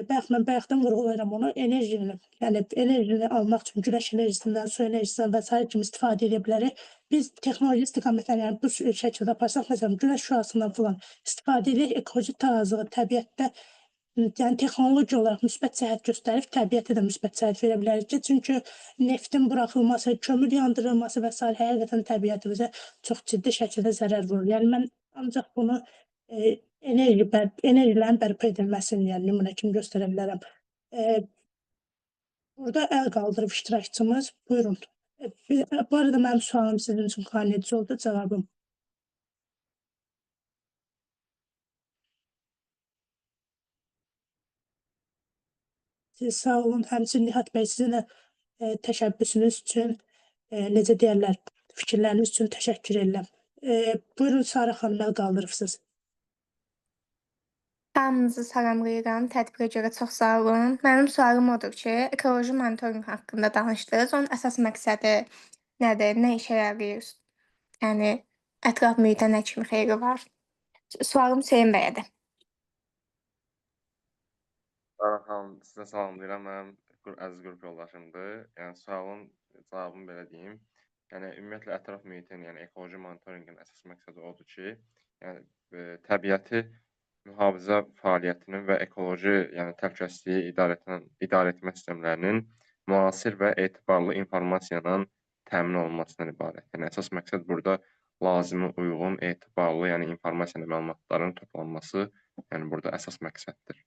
mən bayaqdan vurğulayıram onu, enerjini almaq üçün günəş enerjisindən, su enerjisindən və s. kimi istifadə edə bilərik. Biz texnoloji istiqamətlər, yəni bu şəkildə aparsaq, məsələn, günəş şüasından falan istifadə edək, ekoloji tarazlığı təbiətdə, yəni texnologiya olaraq müsbət cəhət göstərib, təbiətə də müsbət cəhət verə bilərik ki, çünki neftin buraxılması, kömür yandırılması və s. həqiqətən təbiətimizə çox ciddi şəkildə zərər vurur. Yəni, mən ancaq bunu enerjilərin bərpa edilməsini, yəni nümunə kimi göstərə bilərəm. Burada əl qaldırıb iştirakçımız, buyurun. Bu arada mənim sualım sizin üçün qanunici oldu, cavabım. Siz sağ olun, həmçinin Nihat bəy, sizin də təşəbbüsünüz üçün, necə deyərlər, fikirləriniz üçün təşəkkür edirəm. Buyurun, Sarı xanım, əl qaldırıbsınız. Hamınızı salamlayıram. Tədbirə görə çox sağ olun. Mənim sualım odur ki, ekoloji monitorinq haqqında danışdınız. Onun əsas məqsədi nədir? Nə işə yarayır? Yəni, ətraf mühitə nə kimi xeyri var? Sualım Hüseyn bəyədir. Sara xanım, sizə salamlayıram. Mənim əziz qrup yoldaşımdır. Yəni, sualın cavabını belə deyim. Yəni, ümumiyyətlə, ətraf mühitin, yəni ekoloji monitorinqin əsas məqsədi odur ki, yəni, təbiəti mühafizə fəaliyyətinin və ekoloji, yəni təhlükəsizliyi idarə etmə sistemlərinin müasir və etibarlı informasiyala təmin olunmasından ibarət. Yəni, əsas məqsəd burada lazımi, uyğun, etibarlı, yəni informasiya məlumatların toplanması, yəni burada əsas məqsəddir.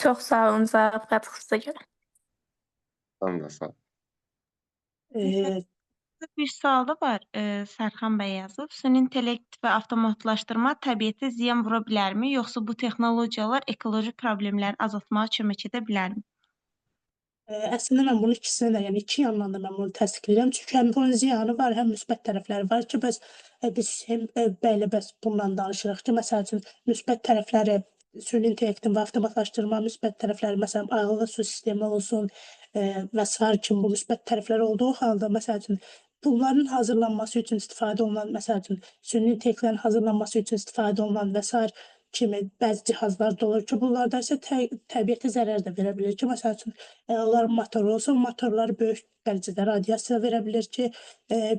Çox sağ olun, cavab qatısınıza görə. Sağ olun. Bir sual da var, Sərxan bəy yazıb. Süni intellekt və avtomatlaşdırma təbiətə ziyan vura bilərmi, yoxsa bu texnologiyalar ekoloji problemləri azaltmağa kömək edə bilərmi? Əslində mən bunu ikisini də, yəni iki yandan da mən bunu təsdiqləyirəm. Çünki həm bunun ziyanı var, həm müsbət tərəfləri var ki, biz Hüseyn bəylə bundan danışırıq ki, məsəl üçün müsbət tərəfləri süni intellektin və avtomatlaşdırma müsbət tərəfləri, məsələn, ayaqlı su sistemi olsun və s. kimi bu müsbət tərəfləri olduğu halda, məsəl üçün, bunların hazırlanması üçün istifadə olunan, məsəl üçün, süni intellektlərin hazırlanması üçün istifadə olunan və s. kimi bəzi cihazlar da olur ki, bunlarda isə təbiətə zərər də verə bilir ki, məsəl üçün, onların motoru olsa, motorlar böyük dərəcədə radiasiya verə bilir ki,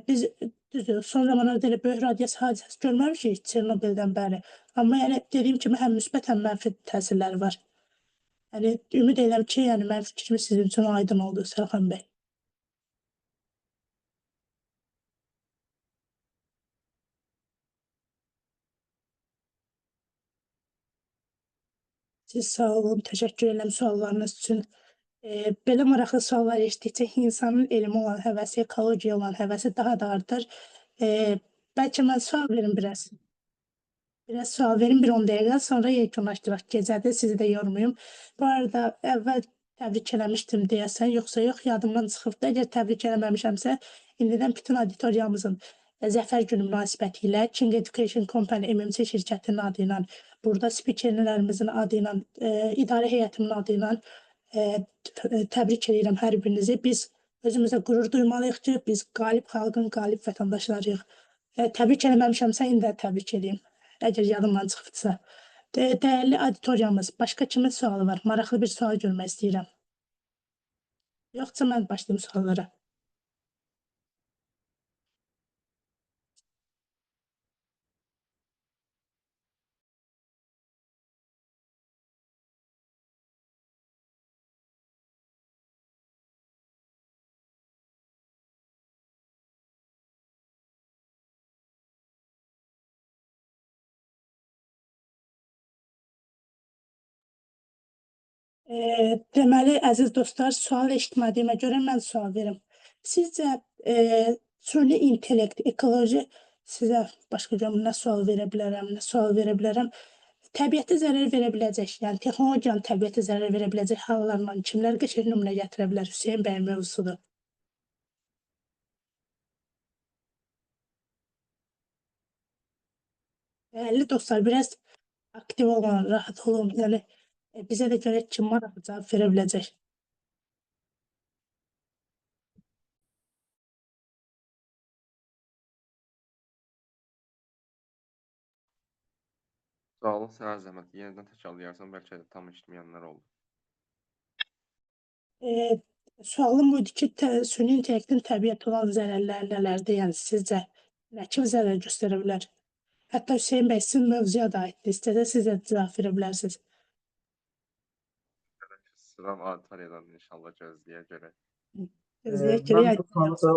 biz düzdür, son zamanlarda elə böyük radiasiya hadisəsi görməmişik Çernobildən bəri. Amma yəni dediyim kimi həm müsbət, həm mənfi təsirləri var. Yəni ümid edirəm ki, yəni mənim fikrimi sizin üçün aydın oldu, Sərxan bəy. Siz sağ olun, təşəkkür edirəm suallarınız üçün. Belə maraqlı suallar eşitdikcə insanın elmə olan həvəsi, ekologiyaya olan həvəsi daha da artır. Bəlkə mən sual verim biraz. Biraz sual verim, bir 10 dəqiqə, sonra yekunlaşdıraq gecədə, sizi də yormayım. Bu arada əvvəl təbrik eləmişdim deyəsən, yoxsa yox, yadımdan çıxıbdı. Əgər təbrik eləməmişəmsə, indidən bütün auditoriyamızın Zəfər günü münasibətilə King Education Company MMC şirkətinin adı ilə, burada spikerlərimizin adı ilə, idarə heyətimin adı ilə təbrik edirəm hər birinizi. Biz özümüzə qürur duymalıyıq ki, biz qalib xalqın, qalib vətəndaşlarıyıq. Təbrik eləməmişəmsə, indi də təbrik edeyim, əgər yadımdan çıxıbsa. Dəyərli auditoriyamız, başqa kimin sualı var? Maraqlı bir sual görmək istəyirəm. Yoxsa mən başlayım suallara. Deməli, əziz dostlar, sual eşitmədiyimə görə mən sual verim. Sizcə, süni intellekt, ekoloji sizə başqa görüm nə sual verə bilərəm? Təbiətə zərər verə biləcək, yəni texnologiyanın təbiətə zərər verə biləcək hallarla kimlər qəşəng nümunə gətirə bilər? Hüseyn bəyin mövzusudur. Dəyərli dostlar, biraz aktiv olun, rahat olun. Yəni bizə də görək kim maraqlı cavab verə biləcək. Sağ olun, sənə zəhmət. Yenidən təkrarlayarsan, bəlkə də tam eşitməyənlər oldu. Sualım buydu ki, süni intellektin təbiətə olan zərərləri nələrdir? Yəni sizcə nə kimi zərər göstərə bilər? Hətta Hüseyn bəy, sizin mövzuya da aiddir. İstəsə siz də cavab verə bilərsiniz. Sıram auditoriyadan inşallah gözləyə görək. Gözləyək Mən görək. bu suala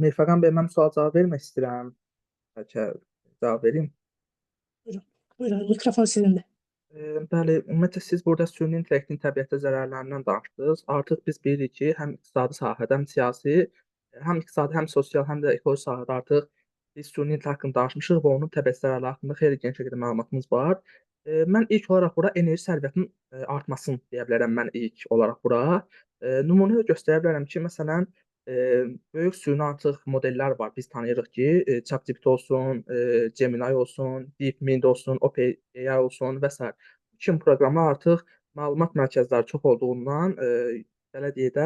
Mirfəqan bəy, mən bu suala cavab vermək istəyirəm. Bəlkə cavab vereyim. Buyurun, mikrofon sizindir. Bəli, ümumiyyətlə siz burada süni intellektin təbiətə zərərlərindən danışdınız. Artıq biz bilirik ki, həm iqtisadi sahədə, həm siyasi, həm iqtisadi, həm sosial, həm də ekoloji sahədə artıq biz süni intellekt haqqında danışmışıq və onun təbiət zərərləri haqqında xeyli geniş şəkildə məlumatımız var. Mən ilk olaraq bura enerji sərfiyyatının artmasını deyə bilərəm mən ilk olaraq bura. Nümunə göstərə bilərəm ki, məsələn, böyük süni artıq modellər var. Biz tanıyırıq ki, ChatGPT olsun, Gemini olsun, DeepMind olsun, OpenAI olsun və s. Bu kimi proqramlar artıq məlumat mərkəzləri çox olduğundan, belə deyək də,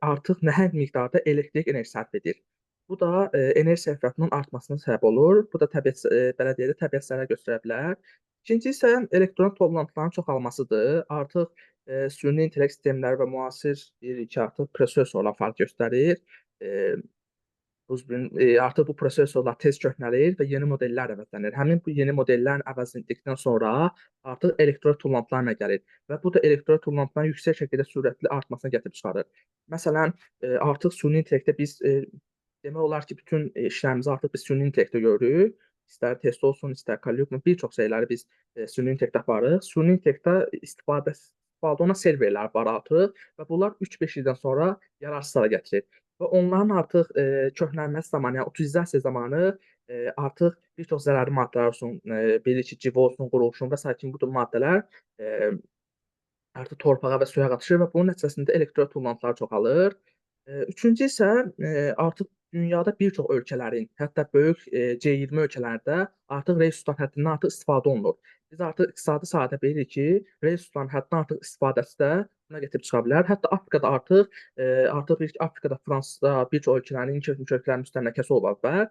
artıq nəhəng miqdarda elektrik enerji sərf edir. Bu da enerji sərfiyyatının artmasına səbəb olur. Bu da belə deyək də, təbiət zərər göstərə bilər. İkinci isə elektron toplantıların çoxalmasıdır. Artıq süni intellekt sistemləri və müasir deyirik ki, artıq prosesorlar fərq göstərir. Artıq bu prosesorlar tez köhnəlir və yeni modellər əvəzlənir. Həmin bu yeni modellərin əvəzləndikdən sonra artıq elektron tullantılarla gəlir və bu da elektron tullantıların yüksək şəkildə sürətli artmasına gətirib çıxarır. Məsələn, artıq süni intellektdə biz demək olar ki, bütün işlərimizi artıq biz süni intellektdə görürük. İstər test olsun, istər Kalliopin, bir çox şeyləri biz süni intellektdə aparırıq. Süni intellektdə istifadə olunan serverlər var artıq və bunlar 3-5 ildən sonra yararsız hala gətirir. Və onların artıq köhnəlməsi zamanı, yəni utilizasiya zamanı artıq bir çox zərərli maddələr olsun, bilirik ki, civa olsun, qurğuşun və s. kimi bu maddələr artıq torpağa və suya qatışır və bunun nəticəsində elektron tullantılar çoxalır. Üçüncü isə artıq dünyada bir çox ölkələrin, hətta böyük C20 ölkələrdə artıq resurslar həddindən artıq istifadə olunur. Biz artıq iqtisadi sahədə bilirik ki, resursların həddindən artıq istifadəsi də buna gətirib çıxa bilər. Hətta Afrikada artıq bilirik ki, Afrikada, Fransada bir çox ölkələrin, inkişaf etmiş ölkələrin müstəmləkəsi ola bilər.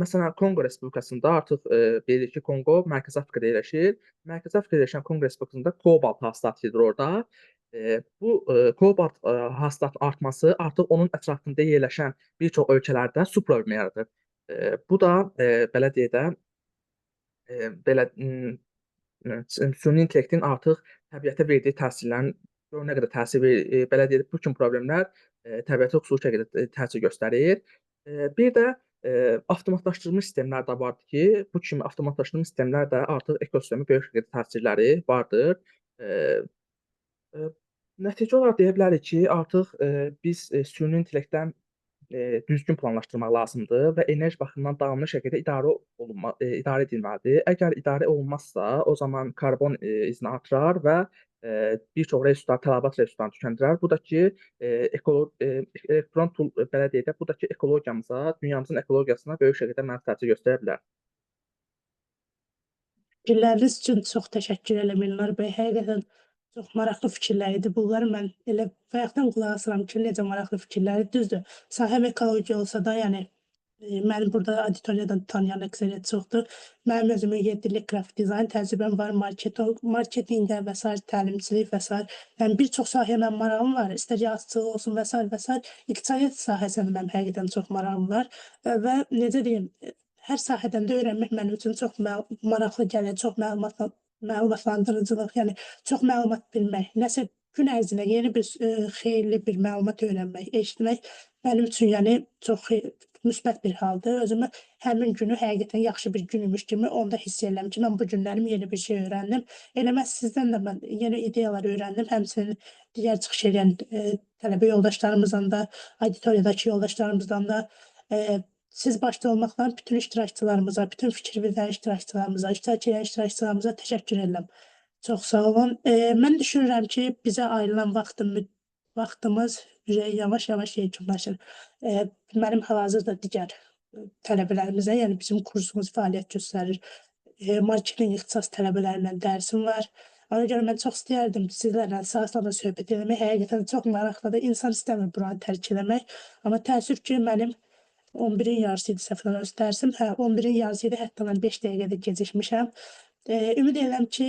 Məsələn, Konqo Respublikasında artıq bilirik ki, Konqo Mərkəzi Afrikada yerləşir. Mərkəzi Afrikada yerləşən Konqo Respublikasında kobalt hasilatı gedir orada. Bu kobalt hasilatının artması artıq onun ətrafında yerləşən bir çox ölkələrdə su problemi yaradır. Bu da belə deyək də, süni intellektin artıq təbiətə verdiyi təsirlərin gör nə qədər təsir verir, belə deyək, bu kimi problemlər təbiətə xüsusi şəkildə təsir göstərir. Bir də avtomatlaşdırılmış sistemlər də vardır ki, bu kimi avtomatlaşdırılmış sistemlər də artıq ekosistemə böyük şəkildə təsirləri vardır. Nəticə olaraq deyə bilərik ki, artıq biz süni intellektdən düzgün planlaşdırmaq lazımdır və enerji baxımından davamlı şəkildə idarə edilməlidir. Əgər idarə olunmazsa, o zaman karbon izini artırar və bir çox resurslar, tələbat resurslarını tükəndirər. Bu da ki, elektron belə deyək də, bu da ki, ekologiyamıza, dünyamızın ekologiyasına böyük şəkildə mənfi təsir göstərə bilər. Fikirləriniz üçün çox təşəkkür edirəm Elnar bəy. Həqiqətən çox maraqlı fikirlər idi. Bunları mən elə bayaqdan qulaq asıram ki, necə maraqlı fikirlər. Düzdür, sahəm ekologiya olsa da, yəni mənim burada auditoriyadan tanıyan əksəriyyət çoxdur. Mənim özümün 7 illik qrafik dizayn təcrübəm var, marketinqə və s. təlimçilik və s. Yəni bir çox sahəyə mənim marağım var. İstər yazıçılıq olsun və s. və s. İqtisadiyyat sahəsinə mənim həqiqətən çox marağım var və necə deyim, hər sahədən də öyrənmək mənim üçün çox maraqlı gəlir, çox məlumatlandırıcılıq, yəni çox məlumat bilmək, nəsə gün ərzində yeni bir xeyirli bir məlumat öyrənmək, eşitmək mənim üçün yəni çox müsbət bir haldır. Özümü həmin günü həqiqətən yaxşı bir günümüş kimi onda hiss edirəm ki, mən bu günlərim yeni bir şey öyrəndim. Elə məhz sizdən də mən yeni ideyalar öyrəndim. Həmçinin digər çıxış edən tələbə yoldaşlarımızdan da, auditoriyadakı yoldaşlarımızdan da siz başda olmaqla bütün iştirakçılarımıza, bütün fikir bildirən iştirakçılarımıza, iştirak edən iştirakçılarımıza təşəkkür edirəm. Çox sağ olun. Mən düşünürəm ki, bizə ayrılan vaxtımız yavaş-yavaş yekunlaşır. Mənim hal-hazırda digər tələbələrimizə, yəni bizim kursumuz fəaliyyət göstərir. Marketinq ixtisas tələbələrindən dərsim var. Ona görə mən çox istəyərdim sizlərlə saatlarla söhbət etmək. Həqiqətən çox maraqlıdır. İnsan istəmir buranı tərk eləmək. Amma təəssüf ki, mənim 11-in yarısı idi səhv eləmirəmsə dərsim. 11-in yarısı idi, hətta mən 5 dəqiqədə gecikmişəm. Ümid edirəm ki,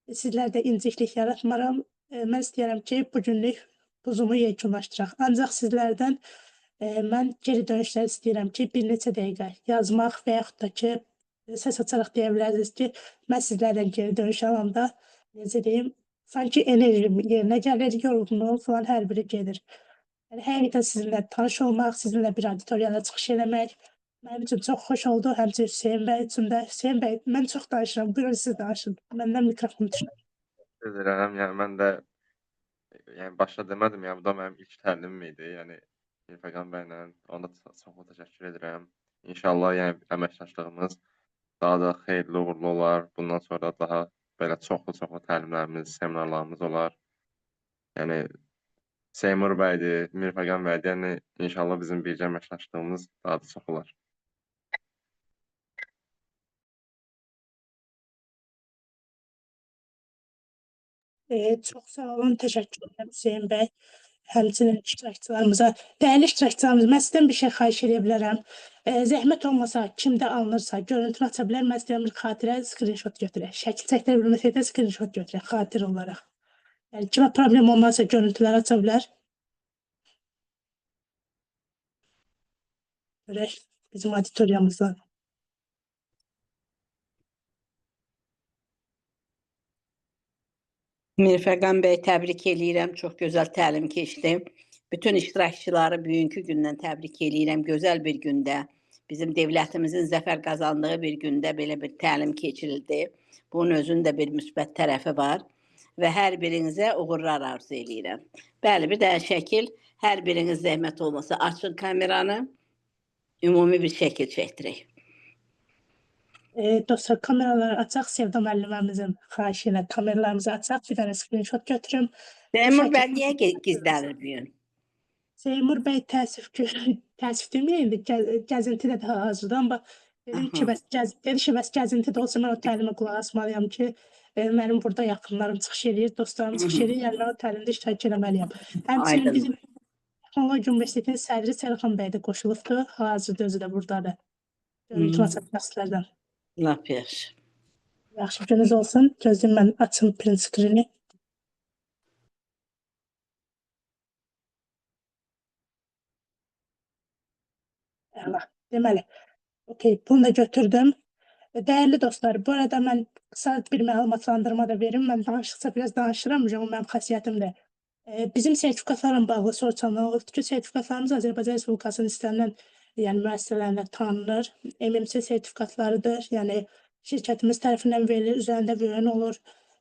sizlərdə inciklik yaratmaram. Mən istəyirəm ki, bugünlük bu Zoom-u yekunlaşdıraq. Ancaq sizlərdən mən geri dönüşlər istəyirəm ki, bir neçə dəqiqə yazmaq və yaxud da ki, səs açaraq deyə bilərsiniz ki, mən sizlərdən geri dönüş alanda, necə deyim, sanki enerjim yerinə gəlir, yorğunluğum falan hər biri gedir. Yəni, həqiqətən sizinlə tanış olmaq, sizinlə bir auditoriyada çıxış eləmək mənim üçün çox xoş oldu. Həmçinin Hüseyin bəy üçün də. Hüseyin bəy, mən çox danışıram. Buyurun siz danışın. Məndən mikrofonu düşün. Edirəm, yəni mən də başda demədim, yəni bu da mənim ilk təlimim idi. Yəni Mirfəqan bəylə onda çox təşəkkür edirəm. İnşallah yəni əməkdaşlığımız daha da xeyirli uğurlu olar. Bundan sonra daha belə çoxlu təlimlərimiz, seminarlarımız olar. Yəni Seymur bəydir, Mirfəqan bəydir. Yəni inşallah bizim birgə əməkdaşlığımız daha da çox olar. Çox sağ olun, təşəkkür edirəm Hüseyin bəy. Həmçinin iştirakçılarımıza, dəyərli iştirakçılarımız, mən sizdən bir şey xahiş edə bilərəm. Zəhmət olmasa, kimdə alınırsa, görüntünü aça bilər, mən istəyirəm bir xatirə screenshot götürək. Şəkil çəkdirə bilməsək də screenshot götürək, xatir olaraq. Yəni, kimə problem olmazsa görüntülər aça bilər. Görək, bizim auditoriyamızdan. Mirfəqan bəy, təbrik eləyirəm. Çox gözəl təlim keçdi. Bütün iştirakçıları bugünkü gündən təbrik eləyirəm. Gözəl bir gündə, bizim dövlətimizin zəfər qazandığı bir gündə belə bir təlim keçirildi. Bunun özünün də bir müsbət tərəfi var və hər birinizə uğurlar arzu eləyirəm. Bəli, bir dənə şəkil, hər biriniz zəhmət olmasa açın kameranı, ümumi bir şəkil çəkdirək. Dostlar, kameraları açaq, Sevda müəlliməmizin xahiş ilə kameralarımızı açaq, bir dənə screenshot götürüm. Seymur bəy, niyə gizlənir bu gün? Seymur bəy təəssüf deməyəyim, gəzintidə də hazırdır, amma dedi ki, bəs gəzintidə olsa mən o təlimə qulaq asmalıyam ki, mənim burada yaxınlarım çıxış edir, dostlarım çıxış edir, yəni mən o təlimdə iştirak eləməliyəm. Həmçinin bizim Texnologiya Universitetinin sədri Sərxan bəy də qoşulubdur, hazırda özü də buradadır. Görüntü açaq sizlərdən. Lap yaxşı. Yaxşı gününüz olsun. Gözləyim mən açım print screen-i. Deməli, okey, bunu da götürdüm. Dəyərli dostlar, bu arada mən qısa bir məlumatlandırma da verim. Mən danışdıqca biraz danışıram, o mənim xasiyyətimdir. Bizim sertifikatlarla bağlı soruşanlar olubdur ki, sertifikatlarımız Azərbaycan Respublikasının istənilən müəssisələrində tanınır. MMC sertifikatlarıdır, yəni şirkətimiz tərəfindən verilir, üzərində verən olur.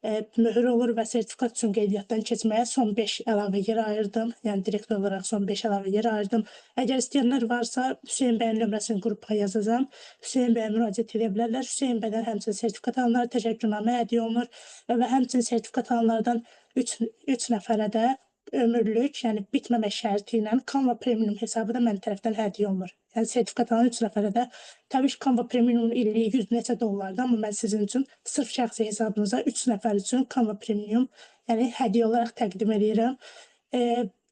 möhür olur və sertifikat üçün qeydiyyatdan keçməyə son 5 əlavə yer ayırdım. Yəni direktor olaraq son 5 əlavə yer ayırdım. Əgər istəyənlər varsa, Hüseyn bəyin nömrəsini qrupa yazacağam. Hüseyn bəyə müraciət edə bilərlər. Hüseyn bəydən həmçinin sertifikat alanlara təşəkkürnamə hədiyyə olunur və həmçinin sertifikat alanlardan 3 nəfərə də ömürlük, yəni bitməmək şərti ilə Canva Premium hesabı da mənim tərəfdən hədiyyə olunur. Yəni sertifikat alan 3 nəfərə də təbii ki, Canva Premiumun illiyi 100 neçə dollardır, amma mən sizin üçün sırf şəxsi hesabınıza 3 nəfər üçün Canva Premium, yəni hədiyyə olaraq təqdim edirəm.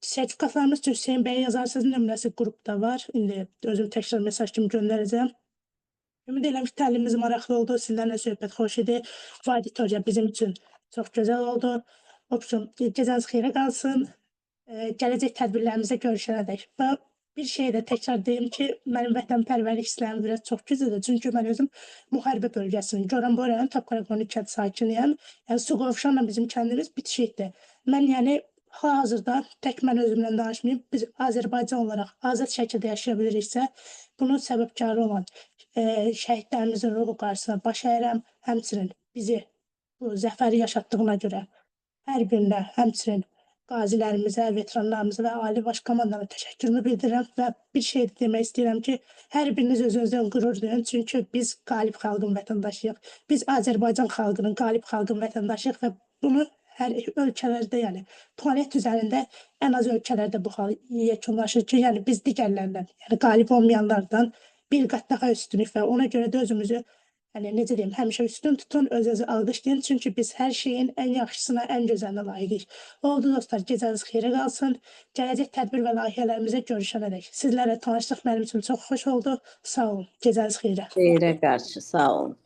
Sertifikatlarımız üçün Hüseyn bəyə yazarsınız, nömrəsi qrupda var. İndi özüm təkrar mesaj kimi göndərəcəm. Ümid edirəm ki, təlimimiz maraqlı oldu. Sizlərlə söhbət xoş idi. Bu auditoriya bizim üçün çox gözəl oldu. Gecəniz xeyrə qalsın. Gələcək tədbirlərimizdə görüşənədək. Və bir şey də təkrar deyim ki, mənim vətənpərvərlik hisslərim biraz çox güclüdür. Çünki mən özüm müharibə bölgəsinin, Goranboy rayonu Tapqaraqondi kənd sakiniyəm. Yəni Suqovuşanla bizim kəndimiz bitişikdir. Mən yəni hal-hazırda tək mən özümlə danışmayım. Biz Azərbaycan olaraq azad şəkildə yaşaya biliriksə, bunun səbəbkarı olan şəhidlərimizin ruhu qarşısına baş əyirəm. Həmçinin bizi bu zəfəri yaşatdığına görə hər birinə, həmçinin qazilərimizə, veteranlarımıza və Ali Baş Komandana təşəkkürümü bildirirəm və bir şey demək istəyirəm ki, hər biriniz özünüzdən qürur duyun, çünki biz qalib xalqın vətəndaşıyıq. Biz Azərbaycan xalqının, qalib xalqın vətəndaşıyıq və bunu hər ölkələrdə, yəni planet üzərində ən az ölkələrdə bu hal yekunlaşır ki, yəni biz digərlərindən, yəni qalib olmayanlardan bir qat daha üstünük və ona görə də özümüzü necə deyim, həmişə üstün tutun, öz-özü alqışlayın. Çünki biz hər şeyin ən yaxşısına, ən gözəlinə layiqik. Oldu dostlar, gecəniz xeyrə qalsın. Gələcək tədbir və layihələrimizə görüşənədək. Sizlərlə tanışlıq mənim üçün çox xoş oldu. Sağ olun, gecəniz xeyrə. Xeyrə qarşı, sağ olun.